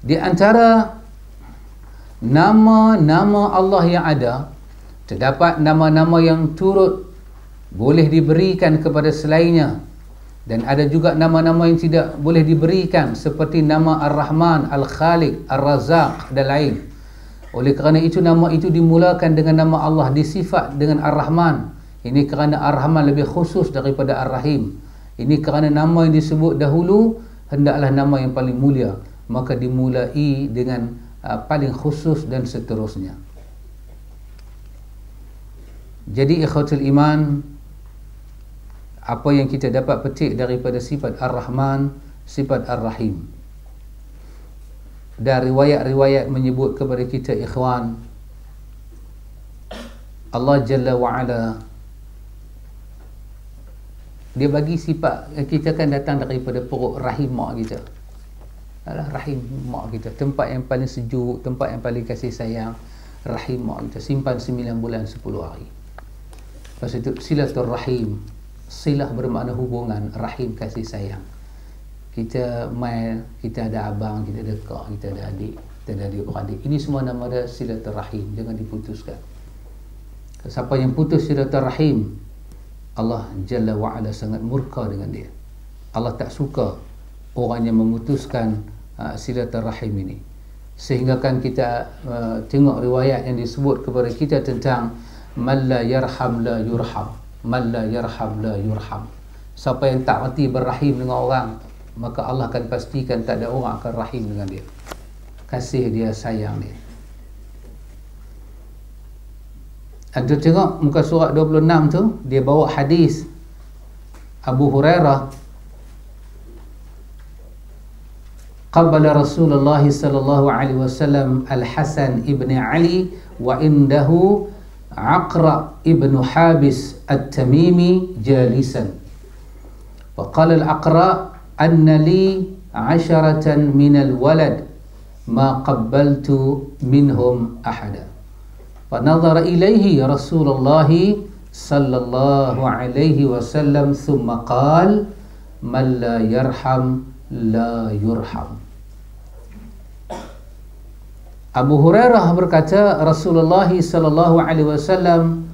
di antara nama-nama Allah yang ada, terdapat nama-nama yang turut boleh diberikan kepada selainnya, dan ada juga nama-nama yang tidak boleh diberikan, seperti nama Ar-Rahman, Al-Khaliq, Ar-Razzaq dan lain. Oleh kerana itu nama itu dimulakan dengan nama Allah, disifat dengan Ar-Rahman. Ini kerana Ar-Rahman lebih khusus daripada Ar-Rahim. Ini kerana nama yang disebut dahulu hendaklah nama yang paling mulia, maka dimulai dengan paling khusus dan seterusnya. Jadi ikhwatul iman, apa yang kita dapat petik daripada sifat Ar-Rahman, sifat Ar-Rahim, dan riwayat-riwayat menyebut kepada kita ikhwan, Allah Jalla wa'ala dia bagi sifat kita kan datang daripada perut rahim mak kita. Alah, rahim mak kita, tempat yang paling sejuk, tempat yang paling kasih sayang. Rahim mak kita simpan 9 bulan 10 hari. Lepas itu silaturrahim, silah bermakna hubungan, rahim kasih sayang. Kita main, kita ada abang, kita ada kak, kita ada adik, kita ada adik-beradik. Ini semua nama dia silaturrahim, jangan diputuskan. Siapa yang putus silaturrahim, Allah Jalla wa'ala sangat murka dengan dia. Allah tak suka orang yang memutuskan silaturrahim ini. Sehingga kan kita tengok riwayat yang disebut kepada kita tentang man la yarham la yurham, man la yarham la yurham. Siapa yang tak reti berrahim dengan orang, maka Allah akan pastikan tak ada orang akan rahim dengan dia, kasih dia, sayang dia. Anda tengok muka surat 26 tu, dia bawa hadis Abu Hurairah, qabala Rasulullah sallallahu alaihi wasallam Al-Hasan ibn Ali wa indahu Aqra ibn Habis At-Tamimi jalisan. Faqala Al-Aqra anna li 'asharatan min al-walad ma qabbaltu minhum ahada. فنظر إليه رسول الله صلى الله عليه وسلم ثم قال من لا يرحم لا يرحم. Abu Hurairah berkata Rasulullah sallallahu alaihi wasallam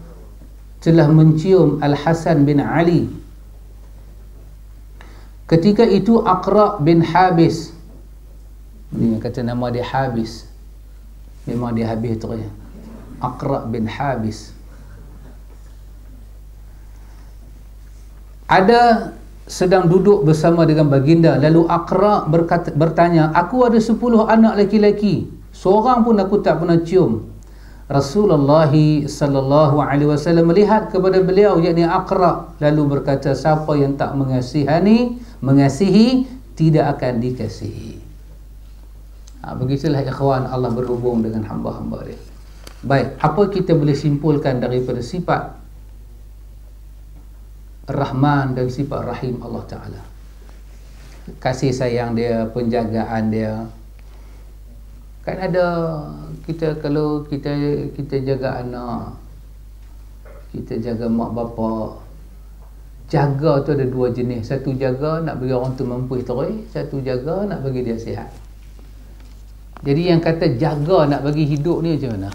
telah mencium Al-Hasan bin Ali. Ketika itu Aqra bin Habis, dia kata nama dia Habis, memang dia habis tu ya. Aqra bin Habis ada sedang duduk bersama dengan baginda. Lalu Aqra bertanya, aku ada 10 anak lelaki-lelaki, seorang pun aku tak pernah cium. Rasulullah sallallahu alaihi wasallam melihat kepada beliau, yakni Aqra, lalu berkata, siapa yang tak mengasihi tidak akan dikasihi. Begitulah ikhwan, Allah berhubung dengan hamba-hamba dia. Baik, apa kita boleh simpulkan daripada sifat Rahman dan sifat Rahim Allah Ta'ala? Kasih sayang dia, penjagaan dia. Kan ada kita, kalau kita jaga anak, kita jaga mak bapak, jaga tu ada 2 jenis. Satu jaga nak bagi orang tu mampu terus, satu jaga nak bagi dia sihat. Jadi yang kata jaga nak bagi hidup ni macam mana?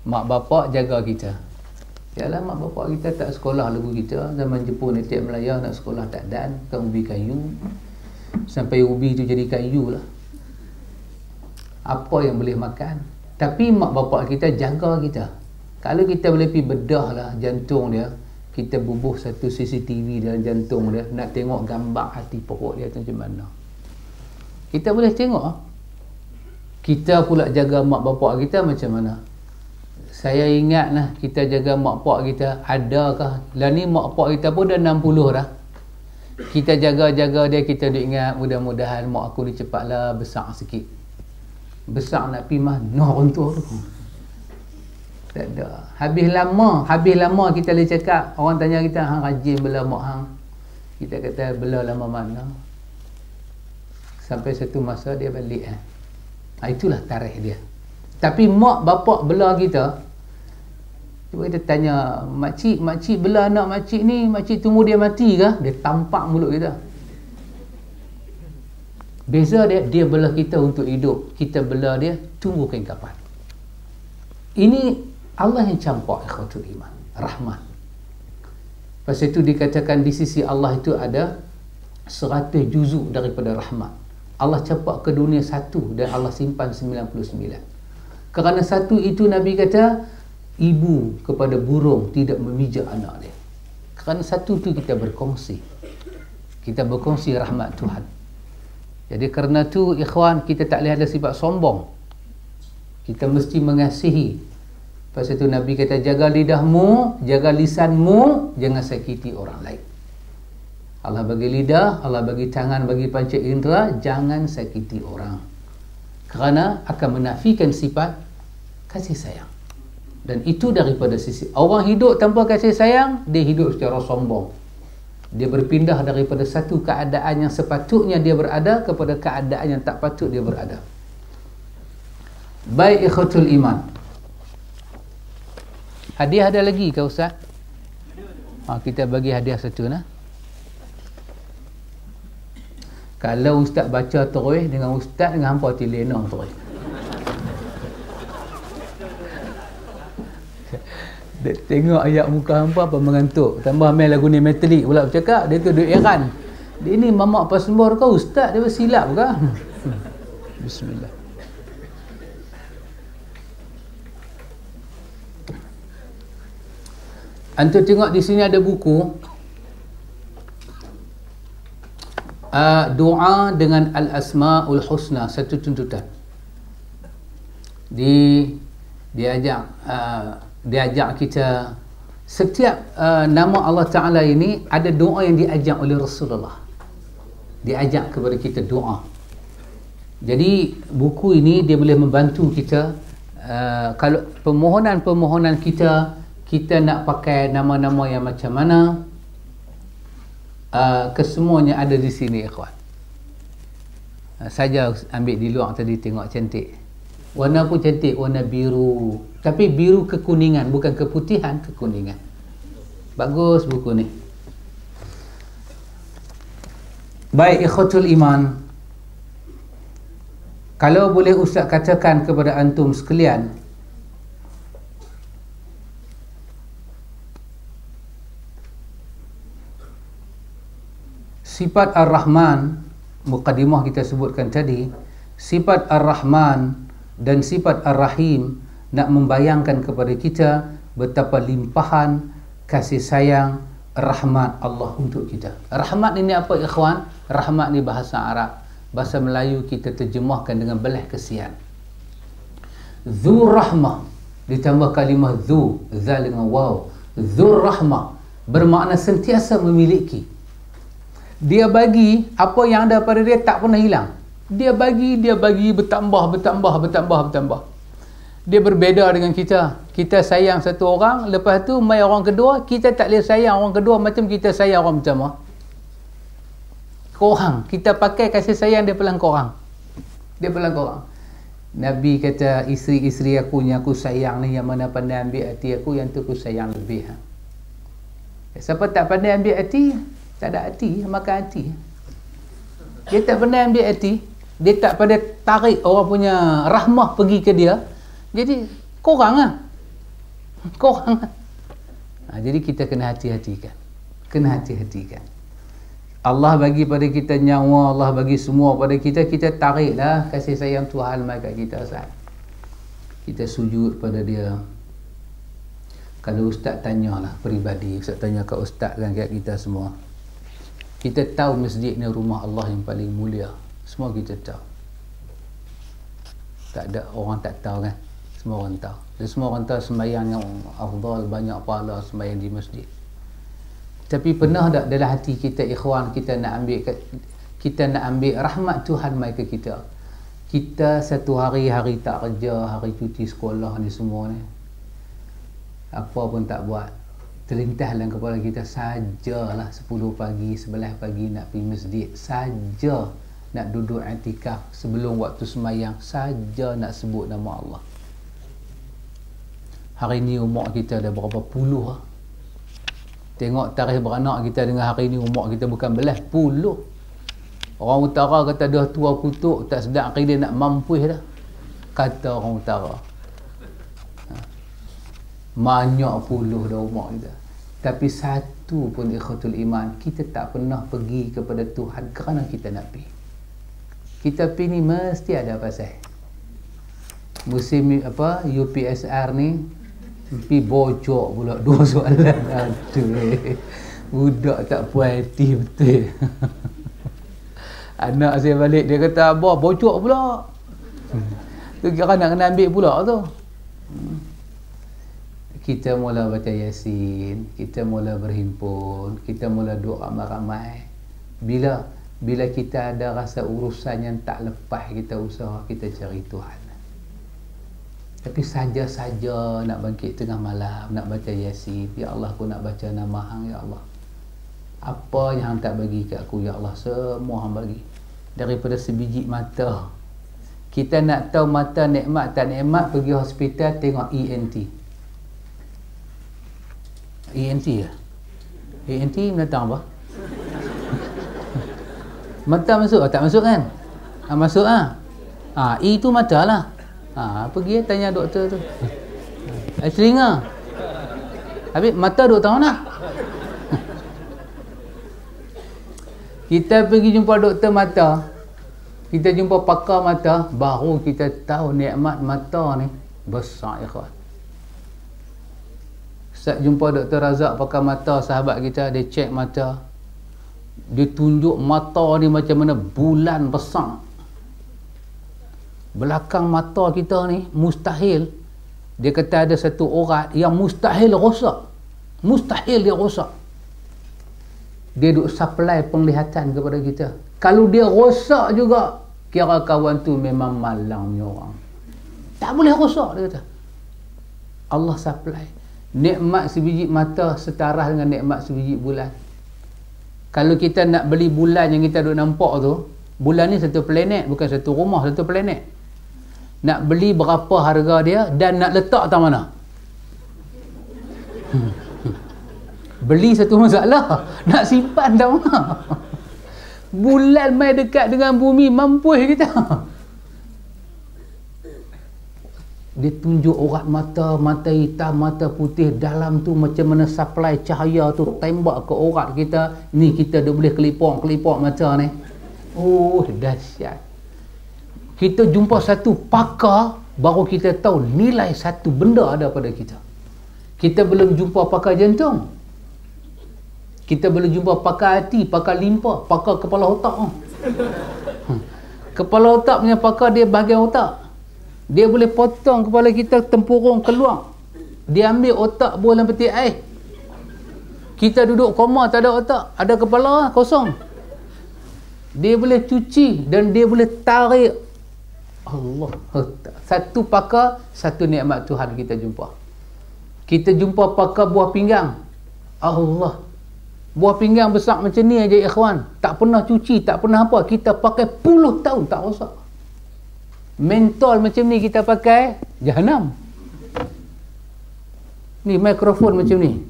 Mak bapak jaga kita. Yalah, mak bapak kita tak sekolah lagu kita. Zaman Jepun ni tiap Melaya nak sekolah tak dan, kan ubi kayu. Sampai ubi tu jadi kayu lah. Apa yang boleh makan. Tapi mak bapak kita jaga kita. Kalau kita boleh pergi bedah lah jantung dia, kita bubuh satu CCTV dalam jantung dia, nak tengok gambar hati perut dia tu macam mana, kita boleh tengok. Kita pula jaga mak bapak kita macam mana. Saya ingat lah, kita jaga mak bapak kita, adakah lah ni mak bapak kita pun dah 60 dah. Kita jaga-jaga dia, kita duk ingat mudah-mudahan mak aku ni cepatlah besar sikit. Besar nak pergi mana orang tua tu? Tak ada. Habis lama kita boleh cakap, orang tanya kita, hang rajin bela mak hang. Kita kata bela lama mana? Sampai satu masa dia balik. Itulah tarikh dia. Tapi mak bapak bela kita, cuba kita tanya, makcik bela anak makcik ni, makcik tunggu dia mati ke? Dia tampak mulut kita. Beza dia bela kita untuk hidup, kita bela dia tunggu kapan. Ini Allah yang campak ikhwatul iman, rahmat. Lepas itu dikatakan di sisi Allah itu ada 100 juzuk daripada rahmat. Allah campak ke dunia 1 dan Allah simpan 99. Kerana 1 itu Nabi kata, ibu kepada burung tidak memijak anak dia. Kerana 1 itu kita berkongsi. Kita berkongsi rahmat Tuhan. Jadi kerana tu ikhwan, kita tak boleh ada sifat sombong. Kita mesti mengasihi. Lepas itu Nabi kata, jaga lidahmu, jaga lisanmu, jangan sakiti orang lain. Allah bagi lidah, Allah bagi tangan, bagi panca indera, jangan sakiti orang. Kerana akan menafikan sifat kasih sayang. Dan itu daripada sisi orang hidup tanpa kasih sayang, dia hidup secara sombong. Dia berpindah daripada satu keadaan yang sepatutnya dia berada kepada keadaan yang tak patut dia berada. Baik ikhwatul iman. Hadiah ada lagi ke Ustaz? Kita bagi hadiah satu nah. Kalau Ustaz baca terus dengan Ustaz dengan hampa tilena terus. Tengok ayat muka hampa apa mengantuk. Tambah main lagu ni metalik pula bercakap. Dia tu duk heran. Dia ni mamak pasembor kau Ustaz, dia silap ke? Bismillah. Antum tengok di sini ada buku doa dengan Al-Asma'ul Husna, satu tuntutan. Diajak kita setiap nama Allah Ta'ala ini ada doa yang diajak oleh Rasulullah. Diajak kepada kita doa. Jadi buku ini dia boleh membantu kita. Kalau permohonan-permohonan kita nak pakai nama-nama yang macam mana, kesemuanya ada di sini ikhwan. Saja ambil di luar tadi, tengok cantik. Warna pun cantik, warna biru. Tapi biru kekuningan, bukan keputihan, kekuningan. Bagus buku ni. Baik ikhwatul iman. Kalau boleh Ustaz katakan kepada antum sekalian, sifat Ar-Rahman, muqaddimah kita sebutkan tadi, sifat Ar-Rahman dan sifat Ar-Rahim nak membayangkan kepada kita betapa limpahan kasih sayang rahmat Allah untuk kita. Rahmat ini apa ikhwan? Rahmat ni bahasa Arab. Bahasa Melayu kita terjemahkan dengan belah kesian. Dzu rahmah ditambah kalimah dzu, zal dengan waw. Dzu rahmah bermakna sentiasa memiliki. Dia bagi apa yang ada pada dia tak pernah hilang. Dia bagi bertambah. Dia berbeza dengan kita. Kita sayang satu orang, lepas tu mai orang kedua, kita tak boleh sayang orang kedua macam kita sayang orang pertama. Korang, kita pakai kasih sayang dia pelan korang. Nabi kata, isteri-isteri aku yang aku sayang ni, yang mana pandai ambil hati aku, yang tu aku sayang lebih. Siapa tak pandai ambil hati, tak ada hati, makan hati. Dia tak pandai ambil hati, dia tak pandai tarik orang punya rahmah pergi ke dia. Jadi korang lah. Jadi kita kena hati-hatikan. Allah bagi pada kita nyawa, Allah bagi semua pada kita, kita tariklah kasih sayang Tuhan mai kat kita sat. Kita sujud pada dia. Kalau ustaz tanyalah peribadi, ustaz tanya kat ustaz kan, kat kita semua. Kita tahu masjid ni rumah Allah yang paling mulia. Semua kita tahu. Tak ada orang tak tahu kan? Semua orang tahu. Dan semua orang tahu sembahyang yang afdal, banyak pahala sembahyang di masjid. Tapi pernah tak dalam hati kita ikhwan, kita nak ambil rahmat Tuhan mai ke kita. Kita satu hari tak kerja, hari cuti sekolah ni semua ni, apa pun tak buat, terlintas dalam kepala kita sajalah 10 pagi, 11 pagi nak pergi masjid, saja nak duduk i'tikaf sebelum waktu sembahyang, saja nak sebut nama Allah. Hari ni umur kita dah berapa puluh lah. Tengok tarikh beranak kita dengan hari ni umur kita bukan belas puluh. Orang utara kata dah tua kutuk, tak sedap dia nak mampuih dah, kata orang utara. Banyak puluh dah umur kita, tapi satu pun ikhwatul iman, kita tak pernah pergi kepada Tuhan kerana kita nak pergi. Kita pergi ni mesti ada pasal. Musim apa UPSR ni pergi bocok pula 2 soalan. Aduh, budak tak puas hati betul. Anak saya balik, dia kata abah bocok pula. Tu kira nak kena ambil pula tu. Kita mula baca Yasin, kita mula berhimpun, kita mula doa ramai-ramai. Bila kita ada rasa urusan yang tak lepas, kita usaha, kita cari Tuhan. Tapi saja-saja nak bangkit tengah malam, nak baca Yasin, ya Allah aku nak baca nama Hang, ya Allah. Apa yang Hang tak bagi kat aku, ya Allah, semua Hang bagi. Daripada sebiji mata. Kita nak tahu mata nikmat tak nikmat, pergi hospital tengok ENT. ENT ya? ENT mendatang apa? Mata masuk? Tak masuk kan? Masuk ah. E tu mata lah. Pergi tanya doktor tu. Telinga. Habis mata doktor mana? Kita pergi jumpa doktor mata, kita jumpa pakar mata, baru kita tahu nikmat mata ni besar ikhwan. Saya jumpa Dr. Razak pakar mata, sahabat kita, dia cek mata, dia tunjuk mata ni macam mana bulan besar. Belakang mata kita ni mustahil, dia kata ada satu urat yang mustahil rosak. Mustahil dia rosak. Dia duk supply penglihatan kepada kita. Kalau dia rosak juga, kira kawan tu memang malangnya orang. Tak boleh rosak, dia kata. Allah supply. Nikmat sebiji mata setara dengan nikmat sebiji bulan. Kalau kita nak beli bulan yang kita duk nampak tu, bulan ni satu planet, bukan satu rumah, satu planet. Nak beli berapa harga dia dan nak letak tak mana? Beli satu masalah, nak simpan tak mana? Bulan mai dekat dengan bumi, mampus kita. Dia tunjuk urat mata, mata hitam, mata putih, dalam tu macam mana supply cahaya tu tembak ke urat kita. Ni kita dah boleh kelipok mata ni. Oh, dahsyat. Kita jumpa satu pakar, baru kita tahu nilai satu benda ada pada kita. Kita belum jumpa pakar jantung. Kita belum jumpa pakar hati, pakar limpa, pakar kepala otak. Kepala otak punya pakar dia bahagian otak. Dia boleh potong kepala kita, tempurung keluar. Dia ambil otak buah dalam peti air. Kita duduk koma, tak ada otak, ada kepala kosong. Dia boleh cuci dan dia boleh tarik. Allah, satu pakar, satu nikmat Tuhan kita jumpa. Kita jumpa pakar buah pinggang. Allah, buah pinggang besar macam ni aja ikhwan, tak pernah cuci, tak pernah apa, kita pakai puluh tahun tak rosak. Mentol macam ni kita pakai, jahanam. Ni mikrofon macam ni,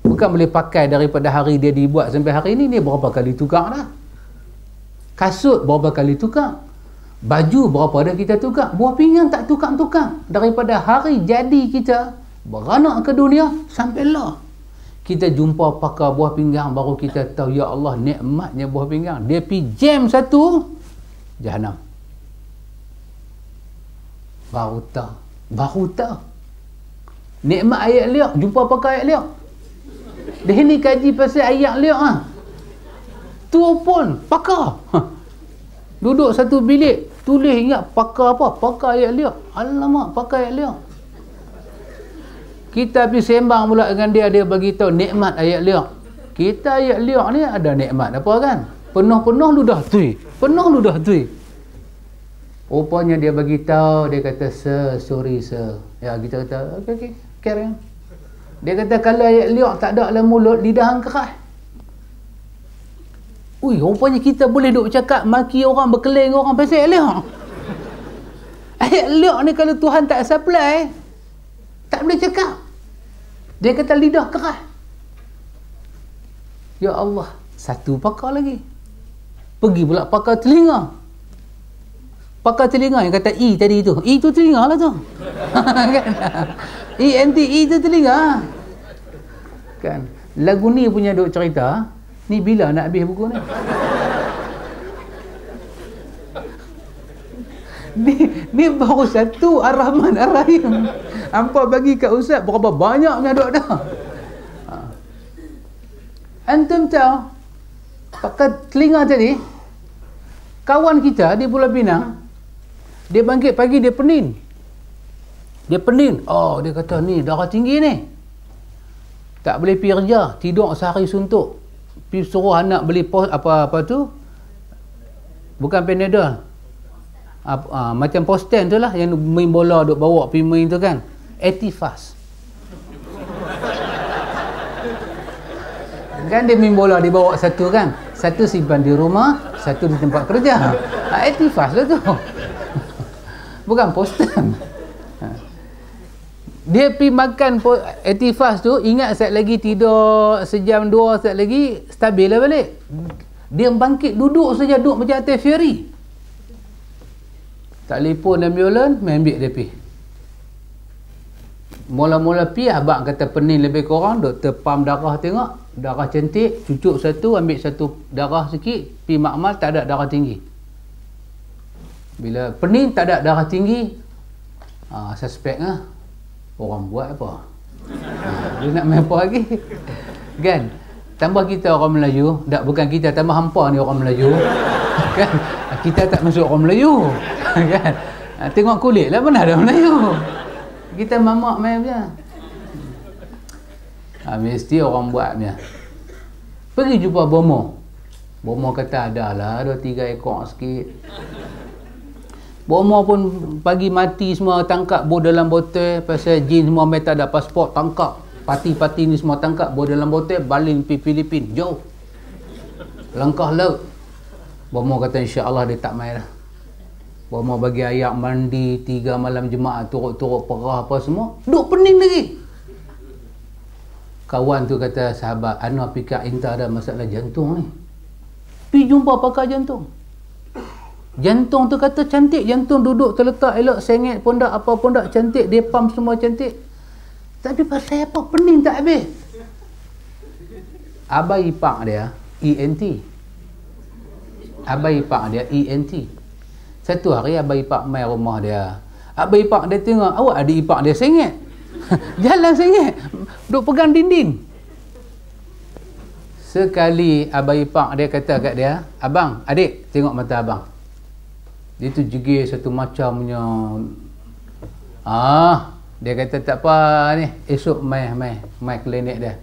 bukan boleh pakai daripada hari dia dibuat sampai hari ni. Ni berapa kali tukar dah. Kasut berapa kali tukar, baju berapa dah kita tukar. Buah pinggang tak tukar-tukar. Daripada hari jadi kita beranak ke dunia sampai lah kita jumpa pakar buah pinggang, baru kita tahu ya Allah nikmatnya buah pinggang. Dia pergi jam satu, jahanam. Baru tahu nikmat ayat liak. Jumpa pakar ayat liak. Dia ni kaji pasal ayat liak ah. Tu pun pakar. Duduk satu bilik, tulis ingat pakar apa? Pakar ayat liak. Alamak, pakar ayat liak. Kita pergi sembang pula dengan dia, dia bagi tahu nikmat ayat liak. Kita ayat liak ni ada nikmat apa kan? Penuh-penuh ludah tui. Penuh ludah tui. Rupanya dia bagi tahu, dia kata sorry sir. Ya, kita kata okey, carry on. Dia kata kalau ayat liak tak ada dalam mulut, lidah hang keras. Ui, rupanya kita boleh duk cakap maki orang, berkeling orang pasal ayat liak. Ayat liak ni kalau Tuhan tak supply, tak boleh cakap. Dia kata lidah keras. Ya Allah, satu pakar lagi. Pergi pula pakar telinga. Pakar telinga yang kata E tadi tu. E tu telinga lah tu. Kan? ENT, E tu telinga. Kan? Lagu ni punya duk cerita. Ni bila nak habis buku ni? Ni baru satu Ar-Rahman Ar-Rahim. Hampa bagi kat Ustaz berapa banyaknya duk dah. Antum tahu pakar telinga tadi, kawan kita di Pulau Pinang, dia bangkit pagi, dia pening. Oh, dia kata ni darah tinggi ni, tak boleh pergi kerja, tidur sehari suntuk. Pergi suruh anak beli apa tu, bukan Panadol, macam Posten tu lah, yang main bola duk bawa pergi main tu kan, Etifas. Kan dia main bola, dia bawa satu kan, satu simpan di rumah, satu di tempat kerja. Etifas lah tu. Bukan Posten. Dia pergi makan Etifas tu, ingat sekejap lagi tidur sejam dua, sekejap lagi stabil lah balik. Dia bangkit duduk saja, duduk macam atas ferry. Telefon ambulans, main ambil dia pergi. Mula-mula pergi, abang kata pening lebih kurang, doktor pam darah tengok, darah cantik, cucuk satu, ambil satu darah sikit, pergi makmal, tak ada darah tinggi. Bila pening, tak ada darah tinggi, suspek lah. Orang buat apa? Dia nak main apa lagi? Kan? Tambah kita orang Melayu, bukan kita, tambah hampa ni orang Melayu. Kan? Kita tak masuk orang Melayu. Kan? Tengok kulit lah, mana ada Melayu. Kita mamak main je. Mesti orang buat punya. Pergi jumpa Bomo. Bomo kata ada lah 2-3 ekor sikit. Bomo pun pagi mati semua, tangkap bawa dalam botol. Pasal jin semua ambil tak ada pasport, tangkap. Parti-parti ni semua tangkap, bawa dalam botol, baling pergi Filipin, jauh. Langkah laut. Bomo kata insya-Allah dia tak main lah. Bomo bagi ayak mandi 3 malam jemaah, turut-turut perah apa semua, duk pening lagi. Kawan tu kata, sahabat, ana fikir inta ada masalah jantung ni. Pergi jumpa pakar jantung. Jantung tu kata cantik, jantung duduk terletak elok, sengit pondak, apa pondak cantik, dia pump semua cantik. Tapi pasal apa? Pening tak habis. Abai ipar dia ENT. Abai ipar dia ENT. Satu hari abai ipar mai rumah dia. Abai ipar dia tengok, awak adik ipar dia sengit. Jalan sengit, duk pegang dinding. Sekali abai ipar dia kata kat dia, abang, adik, tengok mata abang. Dia tu jegir satu macam punya. Dia kata tak apa ni, esok mai klinik dia.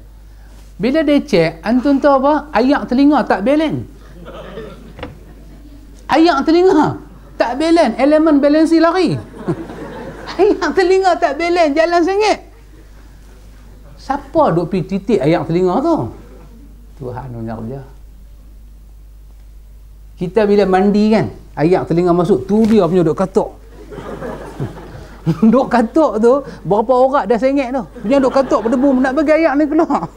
Bila dia cek, antun tahu apa? Ayak telinga tak balance. Ayak telinga tak balance, elemen balansi lari. Ayak telinga tak balance, jalan sengit. Siapa duk pergi titik ayak telinga tu? Tuhan punya kerja. Kita bila mandi kan, ayak telinga masuk, tu dia punya duk katuk. Duk katuk tu, berapa orang dah sengit tu. Dia duk katuk berdebu, nak bagi ayak ni keluar.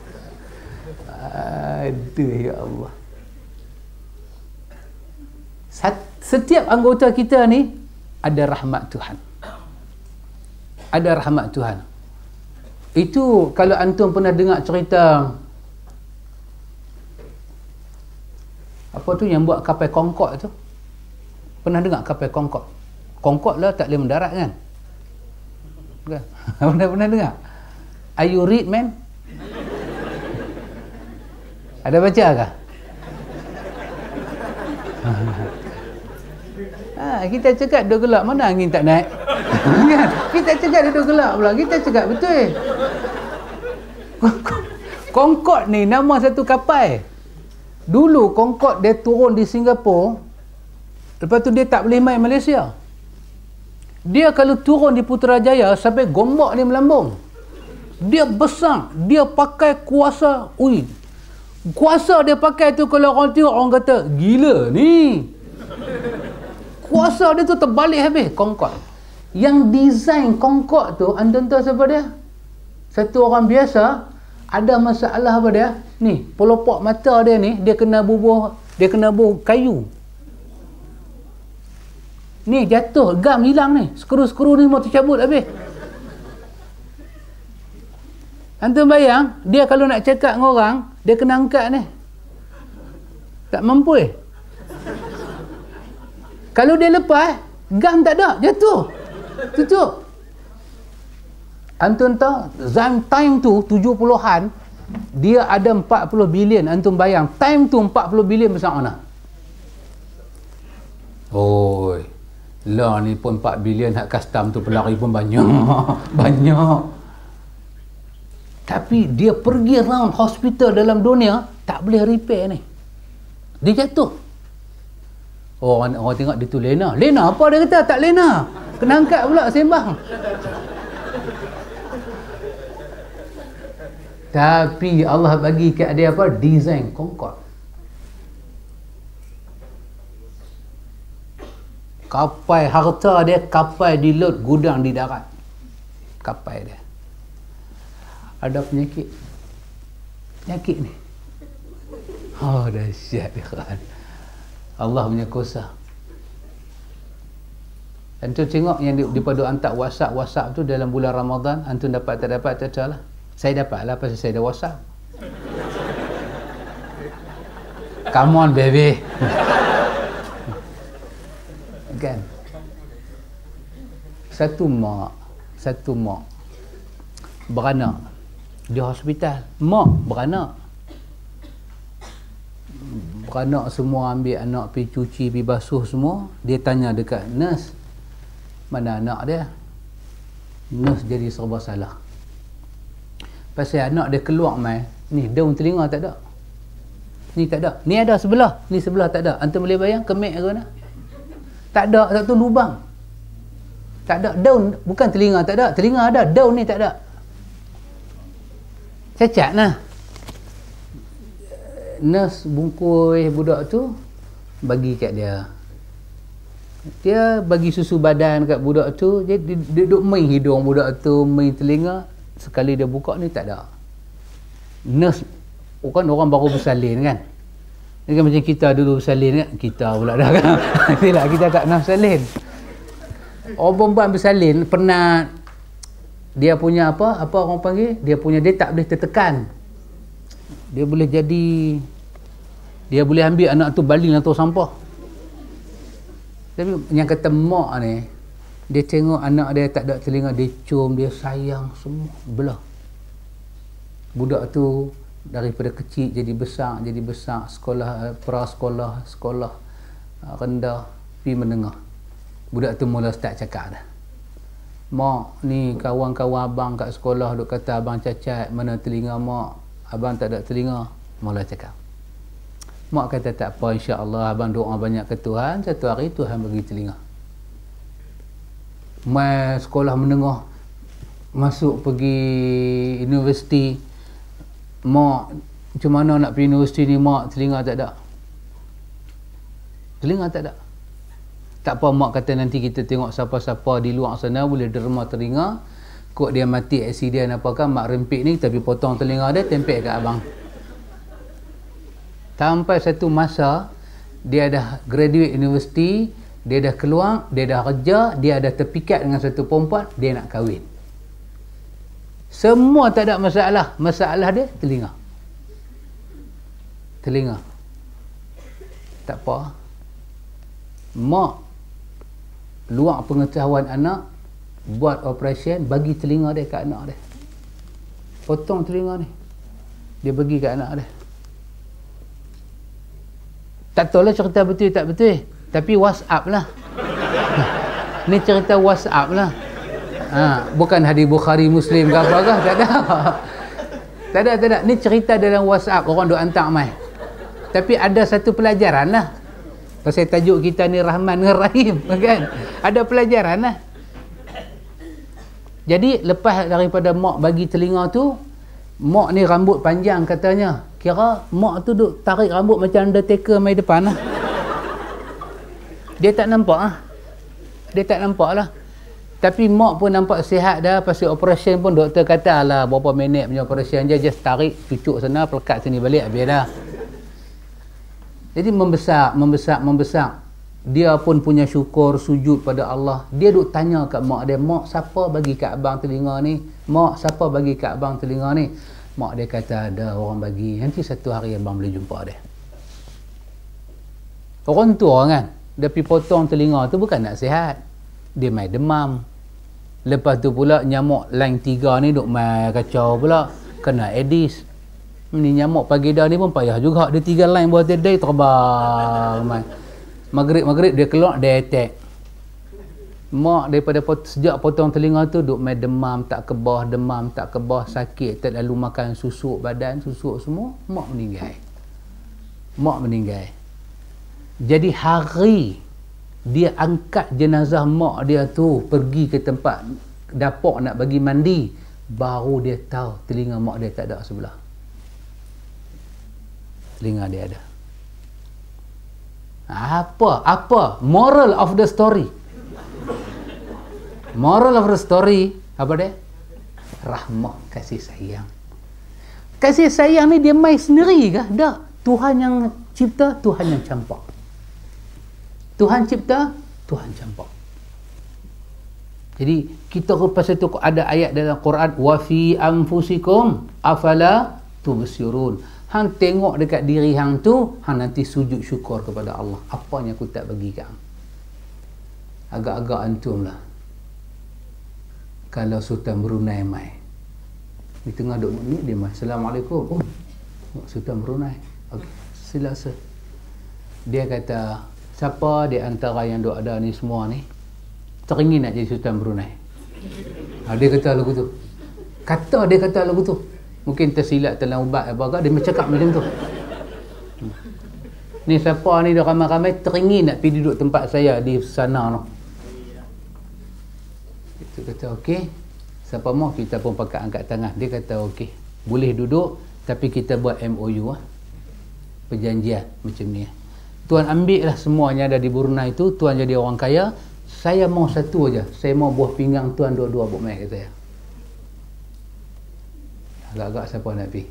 Aduh, ya Allah. Setiap anggota kita ni ada rahmat Tuhan. Ada rahmat Tuhan. Itu kalau antum pernah dengar cerita apa tu yang buat kapal Concorde tu? Pernah dengar kapal Concorde? Concorde lah tak boleh mendarat kan? Pernah dengar? Are you read, man? Ada baca kah? Kita cakap dia gelap, mana angin tak naik? Kita cakap dia gelap pula. Kita cakap betul. Concorde ni nama satu kapal. Dulu Concorde dia turun di Singapura, lepas tu dia tak boleh main Malaysia. Dia kalau turun di Putrajaya sampai Gombak ni melambung. Dia besar, dia pakai kuasa. Kuasa dia pakai tu kalau orang tengok orang kata gila ni. Kuasa dia tu terbalik habis. Concorde. Yang design Concorde tu, anda tahu siapa dia? Satu orang biasa, ada masalah apa dia? Ni, pelopok mata dia ni, dia kena bubuh kayu. Ni jatuh, gam hilang ni. Skru-skru ni mau tercabut habis. Antum bayang, dia kalau nak cakap dengan orang, dia kena angkat ni. Tak mampu. Kalau dia lepas, gam tak ada, jatuh. Tutup. Antum tahu, time tu 70-an, dia ada 40 bilion. Antum bayang, time tu 40 bilion besar mana? Oi, lah ni pun 4 bilion hak custom tu pelari pun banyak. Banyak. Tapi dia pergi round hospital dalam dunia, tak boleh repair ni. Dia jatuh. Orang tengok dia tu lena. Lena apa dia kata? Tak lena. Kena angkat pula sembang. Tapi Allah bagi kat dia apa? Design Concorde. Kapal harta dia, kapal di laut, gudang di darat. Kapal dia. Ada penyakit. Penyakit ni. Oh, dahsyat dia kan. Allah punya kuasa. Antum tengok yang daripada hantar WhatsApp tu dalam bulan Ramadan, antum dapat tak dapat tak tahu lah. Saya dapat lah pasal saya ada WhatsApp. Come on baby. Kan? Satu mak beranak di hospital. Mak beranak semua, ambil anak pergi cuci, pergi basuh semua. Dia tanya dekat nurse, mana anak dia? Nurse jadi serba salah. Pasal anak dia keluar mai, ni daun telinga tak ada. Ni tak ada. Ni ada sebelah, ni sebelah tak ada. Antum boleh bayang kemek ke mana? Tak ada, satu lubang. Tak ada daun, bukan telinga tak ada. Telinga ada, daun ni tak ada. Cacat lah. Nurse bungkus budak tu, bagi kat dia. Dia bagi susu badan kat budak tu. Dia duduk main hidung budak tu, main telinga. Sekali dia buka ni tak ada. Nurse, kan orang baru bersalin kan. Ini kan macam kita dulu bersalin kan. Kita pula dah kan. Inilah kita tak nak bersalin. Orang perempuan bersalin pernah dia punya apa orang panggil? Dia tak boleh tertekan. Dia boleh ambil anak tu baling atau sampah. Tapi yang kata mak ni, dia tengok anak dia tak ada telinga, dia cium, dia sayang semua belah. Budak tu daripada kecil jadi besar, sekolah prasekolah, sekolah rendah, pergi menengah. Budak tu mula start cakap dah. Mak, ni kawan-kawan abang kat sekolah duk kata abang cacat, mana telinga mak, abang tak ada telinga. Mula cakap. Mak kata tak apa, insya-Allah abang doa banyak ke Tuhan, satu hari Tuhan bagi telinga. Mai sekolah menengah, masuk pergi universiti, mak macam mana nak pergi universiti ni mak, telinga tak ada. Telinga tak ada. Tak apa, mak kata nanti kita tengok siapa-siapa di luar sana boleh derma telinga, kok dia mati aksiden apa kan, mak rempik ni tapi potong telinga dia, tempel kat abang. Sampai satu masa dia dah graduate universiti, dia dah keluar, dia dah kerja, dia dah terpikat dengan satu perempuan, dia nak kahwin. Semua tak ada masalah. Masalah dia telinga. Telinga. Tak apa. Mak luar pengetahuan anak, buat operation, bagi telinga dia kat anak dia. Potong telinga ni, dia bagi kat anak dia. Tak tahulah cerita betul tak betul, tapi WhatsApp lah. Ni cerita WhatsApp lah. Bukan hadis Bukhari Muslim ke apa ke, tak ada. Tak ada. Ni cerita dalam WhatsApp, orang duk hantar mai. Tapi ada satu pelajaran lah. Pasal tajuk kita ni Rahman dengan Rahim, kan? Ada pelajaran lah. Jadi lepas daripada mak bagi telinga tu, mak ni rambut panjang katanya. Kira mak tu duk tarik rambut macam Undertaker mai depan lah. Dia tak nampak lah. Tapi mak pun nampak sihat dah. Pasal operation pun doktor kata lah berapa minit punya operation je, just tarik, cucuk sana, pelekat sini balik, habis dah. Jadi membesar. Dia pun punya syukur, sujud pada Allah. Dia duk tanya kat mak dia, mak siapa bagi kat abang telinga ni? Mak siapa bagi kat abang telinga ni? Mak dia kata ada orang bagi. Nanti satu hari abang boleh jumpa dia. Orang tua kan, dia pergi potong telinga tu bukan nak sihat. Dia main demam. Lepas tu pula nyamuk line 3 ni duk main kacau pula. Kena Aedes. Ni nyamuk pagi dah ni pun payah juga. Dia 3 line buat dia terbang main. Maghrib dia keluar, dia attack. Mak daripada sejak potong telinga tu duk main demam tak kebah, sakit, tak lalu makan susuk badan, susuk semua, mak meninggal. Jadi hari dia angkat jenazah mak dia tu pergi ke tempat dapur nak bagi mandi, baru dia tahu telinga mak dia tak ada sebelah. Telinga dia ada. Apa moral of the story? Moral of the story apa dia? Rahmah, kasih sayang. Kasih sayang ni dia main sendiri kah? Tak. Tuhan yang cipta, Tuhan yang campak. Tuhan cipta, Tuhan campak. Jadi kita pasal tu ada ayat dalam Quran, wa fi anfusikum afala tubsirun. Hang tengok dekat diri hang tu, hang nanti sujud syukur kepada Allah. Apa yang aku tak bagi kat hang? Agak-agak antum lah. Kalau Sultan Brunei mai, di tengah duk ni dia mai, Assalamualaikum. Oh, Sultan Brunei. Okey, silakan. Dia kata, siapa di antara yang duk ada ni semua ni teringin nak jadi Sultan Brunei? Dia kata lagu tu. Dia kata lagu tu. Mungkin tersilap dalam ubat apa dia cakap macam tu. Ni siapa ni dah ramai-ramai teringin nak pergi duduk tempat saya di sana tu. Dia kata okey, siapa mau kita pun pakai angkat tangan. Dia kata okey, boleh duduk tapi kita buat MOU perjanjian macam ni. Tuan ambil lah semuanya ada di Brunei tu, tuan jadi orang kaya, saya mau satu aja, saya mau buah pinggang tuan dua-dua buat mai kata saya. Agak-agak siapa nak pergi?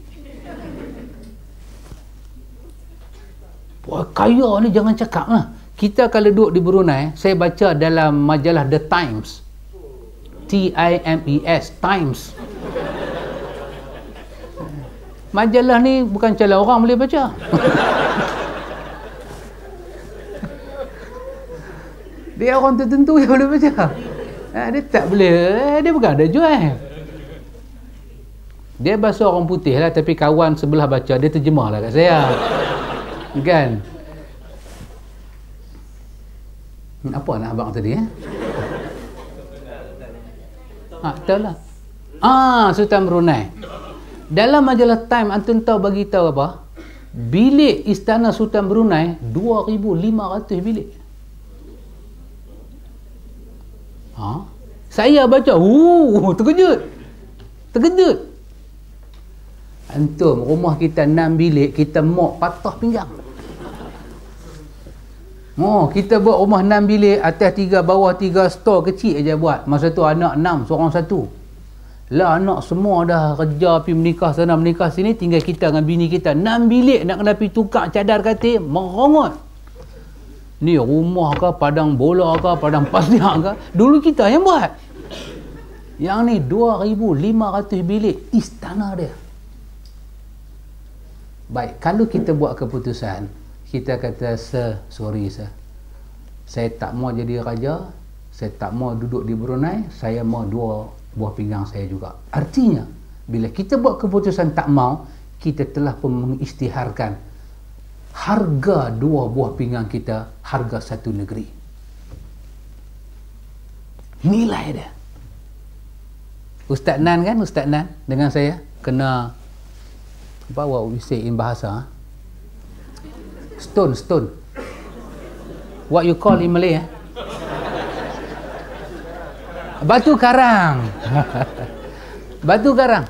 Wah, kaya ni jangan cakap lah. Kita kalau duduk di Brunei, saya baca dalam majalah The Times. Times, Times. Majalah ni bukan cala orang boleh baca. Dia orang tertentu yang boleh baca. Dia tak boleh, dia bukan ada jual. Dia bahasa orang putih lah, tapi kawan sebelah baca, dia terjemah lah kat saya. Kan? Apa nak abang tadi tahu lah. Sultan Brunei. Dalam majalah Time antum tahu bagi tahu apa? Bilik istana Sultan Brunei 2,500 bilik. Saya baca, terkejut. Antum rumah kita 6 bilik, kita mok patah pinggang. Kita buat rumah 6 bilik, atas 3, bawah 3, store kecil aja buat. Masa tu anak 6, seorang 1. Lah anak semua dah kerja, pergi menikah sana, menikah sini, tinggal kita dengan bini kita. 6 bilik nak kena pergi tukar cadar katil, merongot. Ni rumah ke, padang bola ke, padang pasir ke, dulu kita yang buat. Yang ni 2,500 bilik istana dia. Baik, kalau kita buat keputusan, kita kata, sorry sir, saya tak mau jadi raja, saya tak mau duduk di Brunei, saya mau 2 buah pinggang saya juga. Artinya, bila kita buat keputusan tak mau, kita telah pun mengisytiharkan harga 2 buah pinggang kita, harga 1 negeri. Nilai dia. Ustaz Nan kan, Ustaz Nan dengan saya kena what we say in bahasa stone, what you call in Malay batu karang. Batu karang.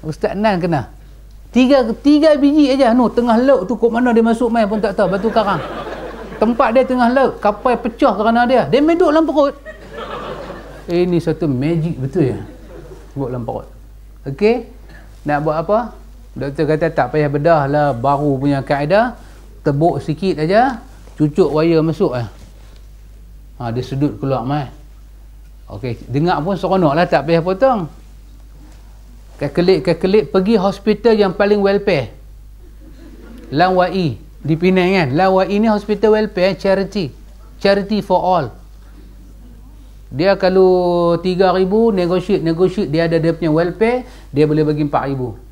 Ustaz Nan kena 3 biji aja tengah laut tu, kok mana dia masuk main pun tak tahu. Batu karang, tempat dia tengah laut, kapal pecah kerana dia meduk dalam perut. Ini satu magic betul ya, buat dalam perut. Okey, nak buat apa? Doktor kata tak payah bedah lah, baru punya kaedah, tebuk sikit aja, cucuk wire masuk dia sedut keluar mai. Okey, dengar pun seronok lah, tak payah potong. Kekelit pergi hospital yang paling welfare, Lan Wai di Penang kan. Lan Wai ni hospital welfare, charity for all. Dia kalau 3,000 negotiate, dia ada dia punya welfare, dia boleh bagi 4,000.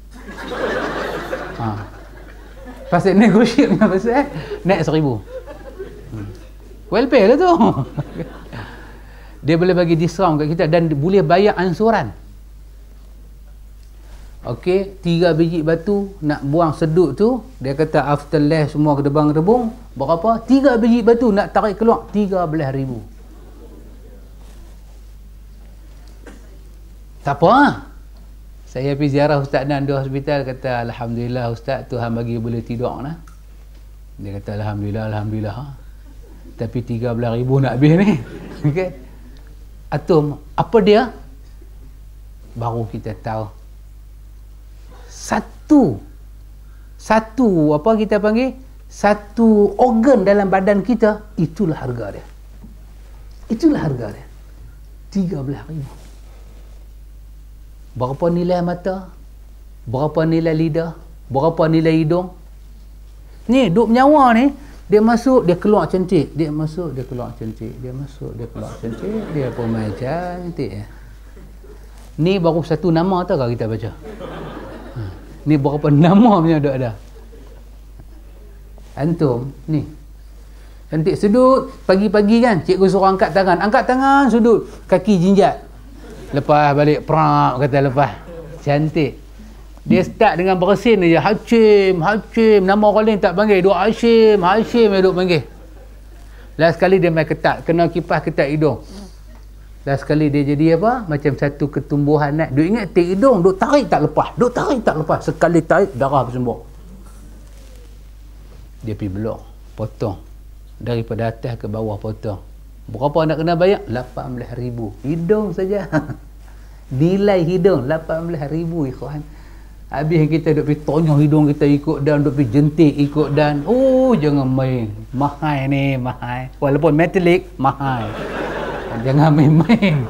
Pasal negotiate dengan pasal naik 1,000. Welfare lah tu. Dia boleh bagi diskaun kat kita dan boleh bayar ansuran. Okey, 3 biji batu nak buang sedut tu, dia kata after less semua kedebang-kedebung, berapa? 3 biji batu nak tarik keluar 13,000. Tak apa. Saya pergi ziarah Ustaz Nan di hospital, kata alhamdulillah Ustaz, Tuhan bagi boleh tidur lah. Dia kata alhamdulillah. Tapi 13,000 nak habis ni. Okey. Atom apa dia? Baru kita tahu. Satu apa kita panggil? Satu organ dalam badan kita, itulah harga dia. 13,000. Berapa nilai mata? Berapa nilai lidah? Berapa nilai hidung? Ni duk menyawa ni, dia masuk, dia keluar cantik. Dia masuk, dia keluar cantik. Dia masuk, dia keluar cantik. Dia pun main cantik. Ni baru satu nama tau kalau kita baca. Ni berapa nama punya duk ada. Antum ni cantik sedut. Pagi-pagi kan cikgu suruh angkat tangan, sudut, kaki jinjat. Lepas balik prak, kata lepas. Cantik. Dia start dengan bersin je. Hashim. Nama orang lain tak panggil. Duk Hashim dia duk panggil. Last sekali dia main ketat. Kena kipas ketat hidung. Last sekali dia jadi apa? Macam satu ketumbuhan naik. Duk ingat tik hidung. Duk tarik tak lepas. Sekali tarik, darah bersembur. Dia pergi belok. Potong. Daripada atas ke bawah potong. Berapa nak kena bayar? 18,000. Hidung saja. Nilai hidung 18,000 ikhwan. Habis kita duk pergi tonyong hidung kita ikut dan, duk pergi jentik ikut dan. Oh, jangan main. Mahal ni, mahal. Walaupun metalik, mahal. Jangan main-main.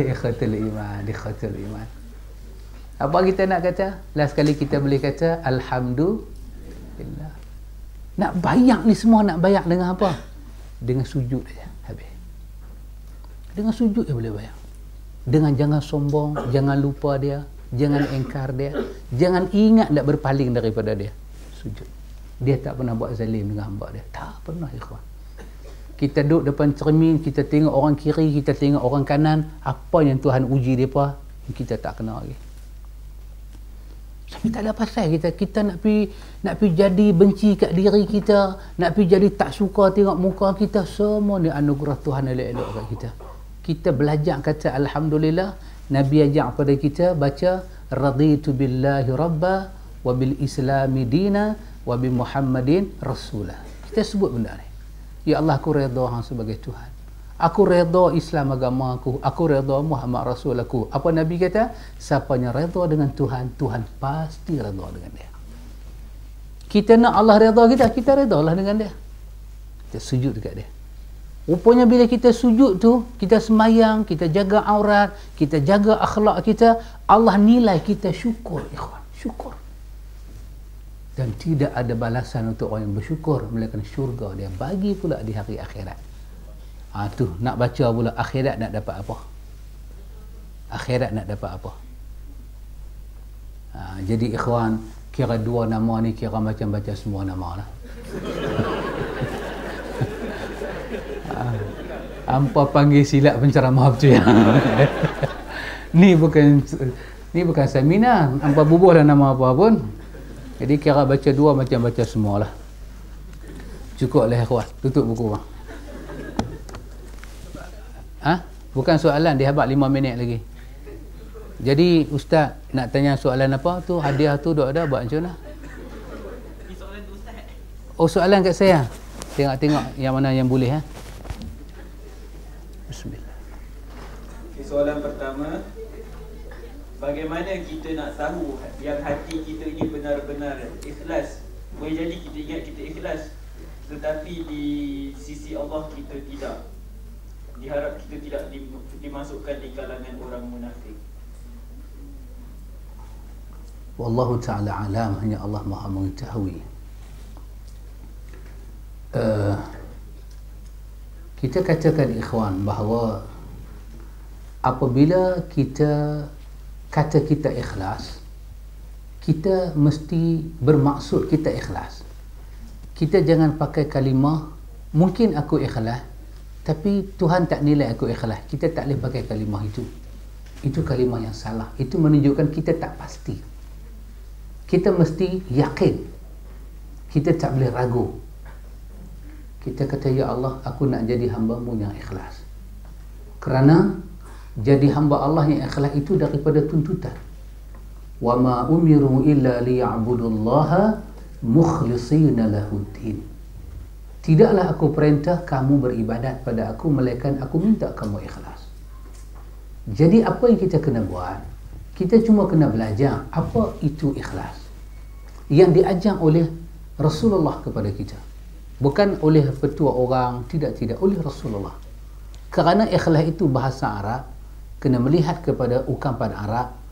Ikhwatul iman, ikhwatul iman. Apa kita nak kata? Last kali kita boleh kata Alhamdulillah. Nak bayar ni semua, nak bayar dengan apa? Dengan sujud saja. Habis. Dengan sujud je boleh bayar. Dengan jangan sombong, jangan lupa dia, jangan engkar dia, jangan ingat nak berpaling daripada dia. Sujud. Dia tak pernah buat zalim dengan hamba dia. Tak pernah, ikhwan. Kita duduk depan cermin, kita tengok orang kiri, kita tengok orang kanan, apa yang Tuhan uji mereka, kita tak kenal lagi. Tapi tak ada pasal kita nak pi jadi benci kat diri kita, nak pi jadi tak suka tengok muka kita, semua ni anugerah Tuhan elok-elok kat kita. Kita belajar kata alhamdulillah. Nabi ajak pada kita baca raditu billahi rabba wa bil islami dina wa bi muhammadin rasulah. Kita sebut benda ni. Ya Allah, aku redha hang sebagai Tuhan. Aku redha Islam agama aku. Aku redha Muhammad Rasul aku. Apa Nabi kata? Siapa yang redha dengan Tuhan, Tuhan pasti redha dengan dia. Kita nak Allah redha kita, kita redha lah dengan dia. Kita sujud dekat dia. Rupanya bila kita sujud tu, kita semayang, kita jaga aurat, kita jaga akhlak kita, Allah nilai kita syukur, ikhwan. Syukur. Dan tidak ada balasan untuk orang yang bersyukur melainkan syurga dia bagi pula di hari akhirat. Tu nak baca pula akhirat nak dapat apa? Akhirat nak dapat apa? Jadi ikhwan, kira dua nama ni kira macam baca semua nama lah. Hampa panggil silap penceramah betul ya. Ni bukan seminar, hampa bubuh lah nama apa pun. Jadi kira baca dua macam baca semualah. Cukup lah ikhwan, tutup buku bang. Bukan soalan, dia habaq 5 minit lagi. Jadi ustaz nak tanya soalan apa tu, hadiah tu dah ada buat macam mana? Soalan tu ustaz. Oh, soalan kat saya. Tengok yang mana yang boleh Bismillah. Soalan pertama, bagaimana kita nak tahu yang hati kita ini benar-benar ikhlas? Boleh jadi kita ingat kita ikhlas, tetapi di sisi Allah kita tidak. Diharap kita tidak dimasukkan di kalangan orang munafik. Wallahu ta'ala alam, hanya Allah maha mengetahui. Kita katakan ikhwan bahawa apabila kita kata kita ikhlas, kita mesti bermaksud kita ikhlas. Kita jangan pakai kalimah mungkin aku ikhlas tapi Tuhan tak nilai aku ikhlas. Kita tak boleh pakai kalimah itu. Itu kalimah yang salah. Itu menunjukkan kita tak pasti. Kita mesti yakin. Kita tak boleh ragu. Kita kata, ya Allah, aku nak jadi hamba-Mu yang ikhlas. Kerana jadi hamba Allah yang ikhlas itu daripada tuntutan. Wa ma umiru illa liya'budullaha mukhlishina lahuddin. Tidaklah aku perintah kamu beribadat pada aku melainkan aku minta kamu ikhlas. Jadi apa yang kita kena buat? Kita cuma kena belajar apa itu ikhlas. Yang diajar oleh Rasulullah kepada kita. Bukan oleh petua orang, tidak, oleh Rasulullah. Kerana ikhlas itu bahasa Arab, kena melihat kepada ungkapan Arab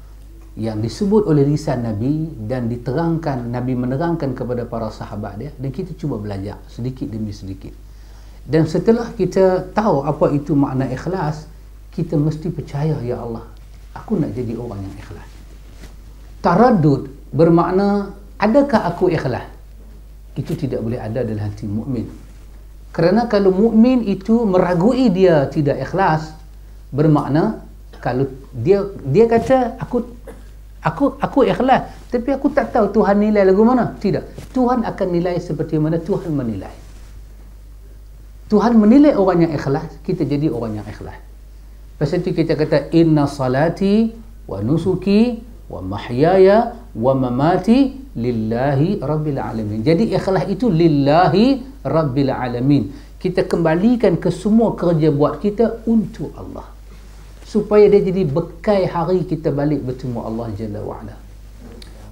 yang disebut oleh lisan Nabi dan diterangkan, Nabi menerangkan kepada para sahabat dia, dan kita cuba belajar sedikit demi sedikit. Dan setelah kita tahu apa itu makna ikhlas, kita mesti percaya, ya Allah, aku nak jadi orang yang ikhlas. Taraddud bermakna adakah aku ikhlas? Itu tidak boleh ada dalam hati mukmin. Kerana kalau mukmin itu meragui dia tidak ikhlas, bermakna kalau dia kata aku ikhlas, tapi aku tak tahu Tuhan nilai lagu mana. Tidak. Tuhan akan nilai seperti mana Tuhan menilai. Tuhan menilai orang yang ikhlas, kita jadi orang yang ikhlas. Pasal itu kita kata inna salati wa nusuki wa mahyaya wa mamati lillahi rabbil alamin. Jadi ikhlas itu lillahi rabbil alamin. Kita kembalikan ke semua kerja buat kita untuk Allah, supaya dia jadi bekai hari kita balik bertemu Allah Jalla wa'ala.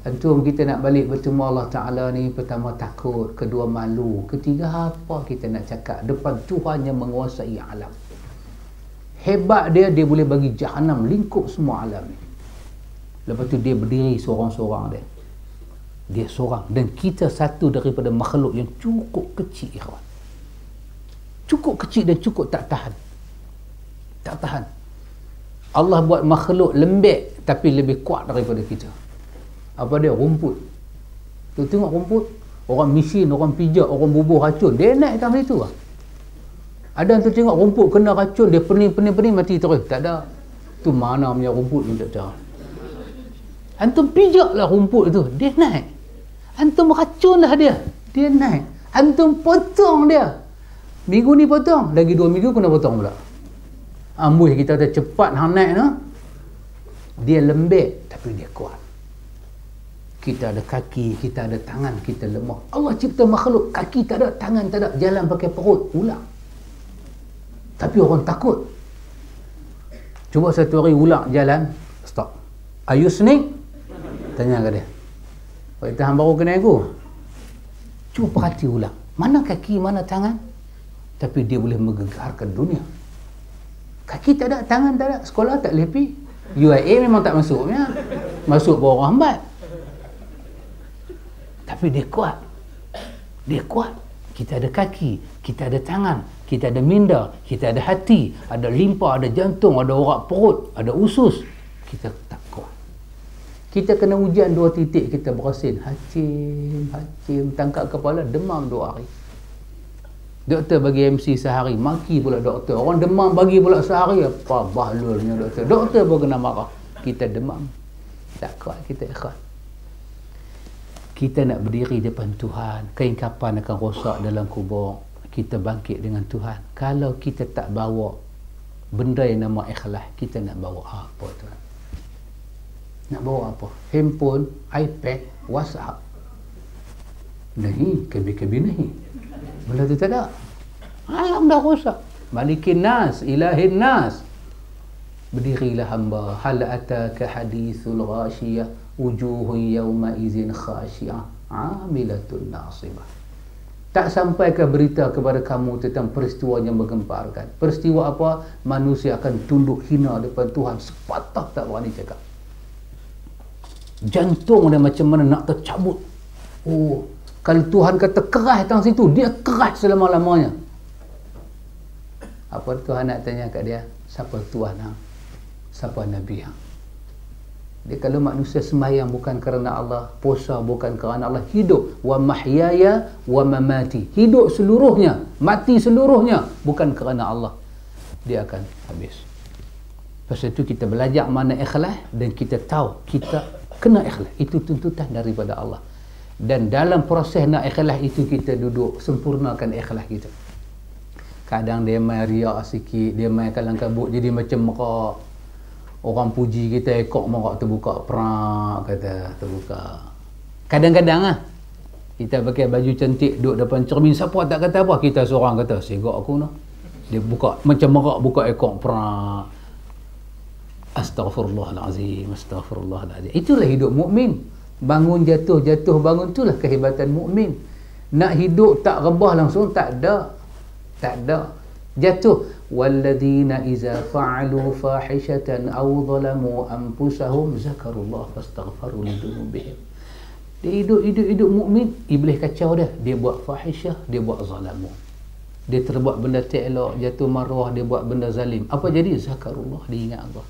Antum kita nak balik bertemu Allah Ta'ala ni, pertama takut, kedua malu, ketiga apa kita nak cakap depan Tuhan yang menguasai alam. Hebat dia boleh bagi Jahannam lingkup semua alam ni. Lepas tu dia berdiri seorang-seorang dia seorang, dan kita satu daripada makhluk yang cukup kecil, ikhwan. Cukup kecil dan cukup tak tahan. Allah buat makhluk lembek tapi lebih kuat daripada kita. Apa dia? Rumput. Tu tengok rumput, orang mesin, orang pijak, orang bubuh racun, dia naik kat situ lah. Ada yang tu tengok rumput kena racun, dia pening mati terus. Tak ada. Tu mana punya rumput ni tak tahu. Antum pijak lah rumput tu, dia naik. Antum racun lah dia naik. Antum potong dia, minggu ni potong, lagi 2 minggu kena potong pula. Amboi kita dah cepat hang naik tu. Dia lembek tapi dia kuat. Kita ada kaki, kita ada tangan, kita lemah. Allah cipta makhluk, kaki tak ada, tangan tak ada, jalan pakai perut, ular. Tapi orang takut. Cuba satu hari ular jalan, stop. Are you snake? Tanya ke dia. Kalau hang baru kenal aku. Cuba perhati ular. Mana kaki, mana tangan? Tapi dia boleh menggegarkan dunia. Kaki tak ada, tangan tak ada, sekolah tak boleh pergi. UIA memang tak masuknya. Masuk bawa orang hambat. Tapi dia kuat. Kita ada kaki, kita ada tangan, kita ada minda, kita ada hati, ada limpa, ada jantung, ada urat perut, ada usus. Kita tak kuat. Kita kena hujan 2 titik, kita berasin. Hacim, tangkap kepala, demam 2 hari. Doktor bagi MC sehari, maki pula doktor. Orang demam bagi pula sehari, apa bahlulnya doktor. Doktor pun kena marah. Kita demam. Tak kuat kita, ikhwan. Kita nak berdiri depan Tuhan, kain kapan akan rosak dalam kubur, kita bangkit dengan Tuhan. Kalau kita tak bawa benda yang nama ikhlas, kita nak bawa apa Tuhan? Nak bawa apa? Handphone, iPad, WhatsApp. Nahi, kabin nahi. Benda tu tak ada. Alam dah rosak. Malikin nas, ilahin nas. Berdirilah hamba. Hal ataka hadithul ghashiyah, wujuhun yawma izin khasyiah, amilatun nasibah. Tak sampaikah berita kepada kamu tentang peristiwa yang menggemparkan? Peristiwa apa? Manusia akan tunduk hina depan Tuhan, sepatah tak berani cakap. Jantung dia macam mana nak tercabut. Oh, kalau Tuhan kata keras tang situ, dia keras selama-lamanya. Apa Tuhan nak tanya kat dia? Siapa Tuhan hang? Siapa Nabi hang? Dia kalau manusia sembahyang bukan kerana Allah, puasa bukan kerana Allah, hidup wa mahyaya wa mamati, hidup seluruhnya, mati seluruhnya bukan kerana Allah, dia akan habis. Pasal itu kita belajar mana ikhlas, dan kita tahu kita kena ikhlas. Itu tuntutan daripada Allah. Dan dalam proses nak ikhlas itu kita duduk sempurnakan ikhlas kita. Kadang dia main riak sikit, dia main kalang kabut jadi macam merak. Orang puji kita, ekor merak terbuka, perak kata terbuka. Kadang-kadang kita pakai baju cantik duduk depan cermin, siapa tak kata apa, kita seorang kata segak aku noh. Dia buka macam merak, buka ekor, perak. Astaghfirullahalazim, astaghfirullahalazim. Itulah hidup mukmin. Bangun jatuh, jatuh bangun, itulah kehebatan mukmin. Nak hidup tak rebah langsung, tak ada. Jatuh. Walladzina iza fa'alu fahishatan aw zalamu anfusahum zakarullah fastaghfaru lidunubihim. Dia hidup mukmin, iblis kacau dia. Dia buat fahishah, dia buat zalamu. Dia terbuat benda tak elok, jatuh maruah, dia buat benda zalim. Apa jadi? Zakarullah, dia ingat Allah.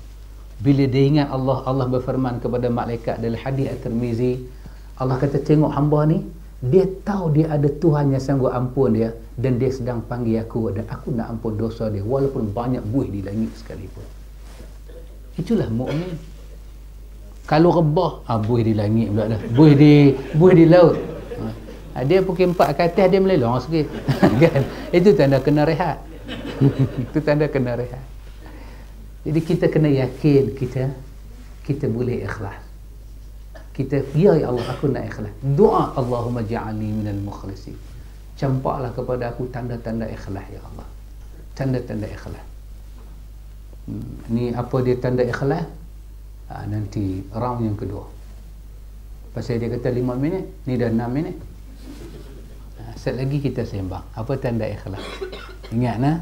Bila dia ingat Allah, Allah berfirman kepada malaikat dalam hadis At-Tirmizi, Allah kata, tengok hamba ni, dia tahu dia ada Tuhan yang sanggup ampun dia, dan dia sedang panggil aku, dan aku nak ampun dosa dia walaupun banyak buih di langit sekalipun. Itulah mukmin. Kalau rebah, buih di langit pula dah, buih di laut. Dia pukul 4 ke atas, dia melelong sikit. Kan? Itu tanda kena rehat. Itu tanda kena rehat. Jadi kita kena yakin kita boleh ikhlas. Kita, ya Allah, aku nak ikhlas. Doa, Allahumma ja'alni minal mukhlisin. Campaklah kepada aku tanda-tanda ikhlas, ya Allah. Tanda-tanda ikhlas. Ni apa dia tanda ikhlas? Nanti round yang kedua. Pasal dia kata 5 minit, ni dah 6 minit. Set lagi kita sembang. Apa tanda ikhlas? Ingat nah,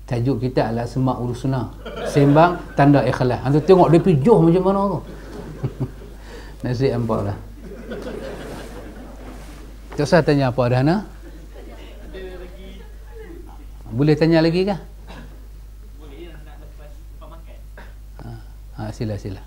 tajuk kita adalah semak urus sunnah. Sembang tanda ikhlas. Anda tengok dia pijuh macam mana tu. Nasib hampa lah. Tak usah tanya apa dah nah. Boleh tanya lagi kah? Boleh nak lepas makan. Sila.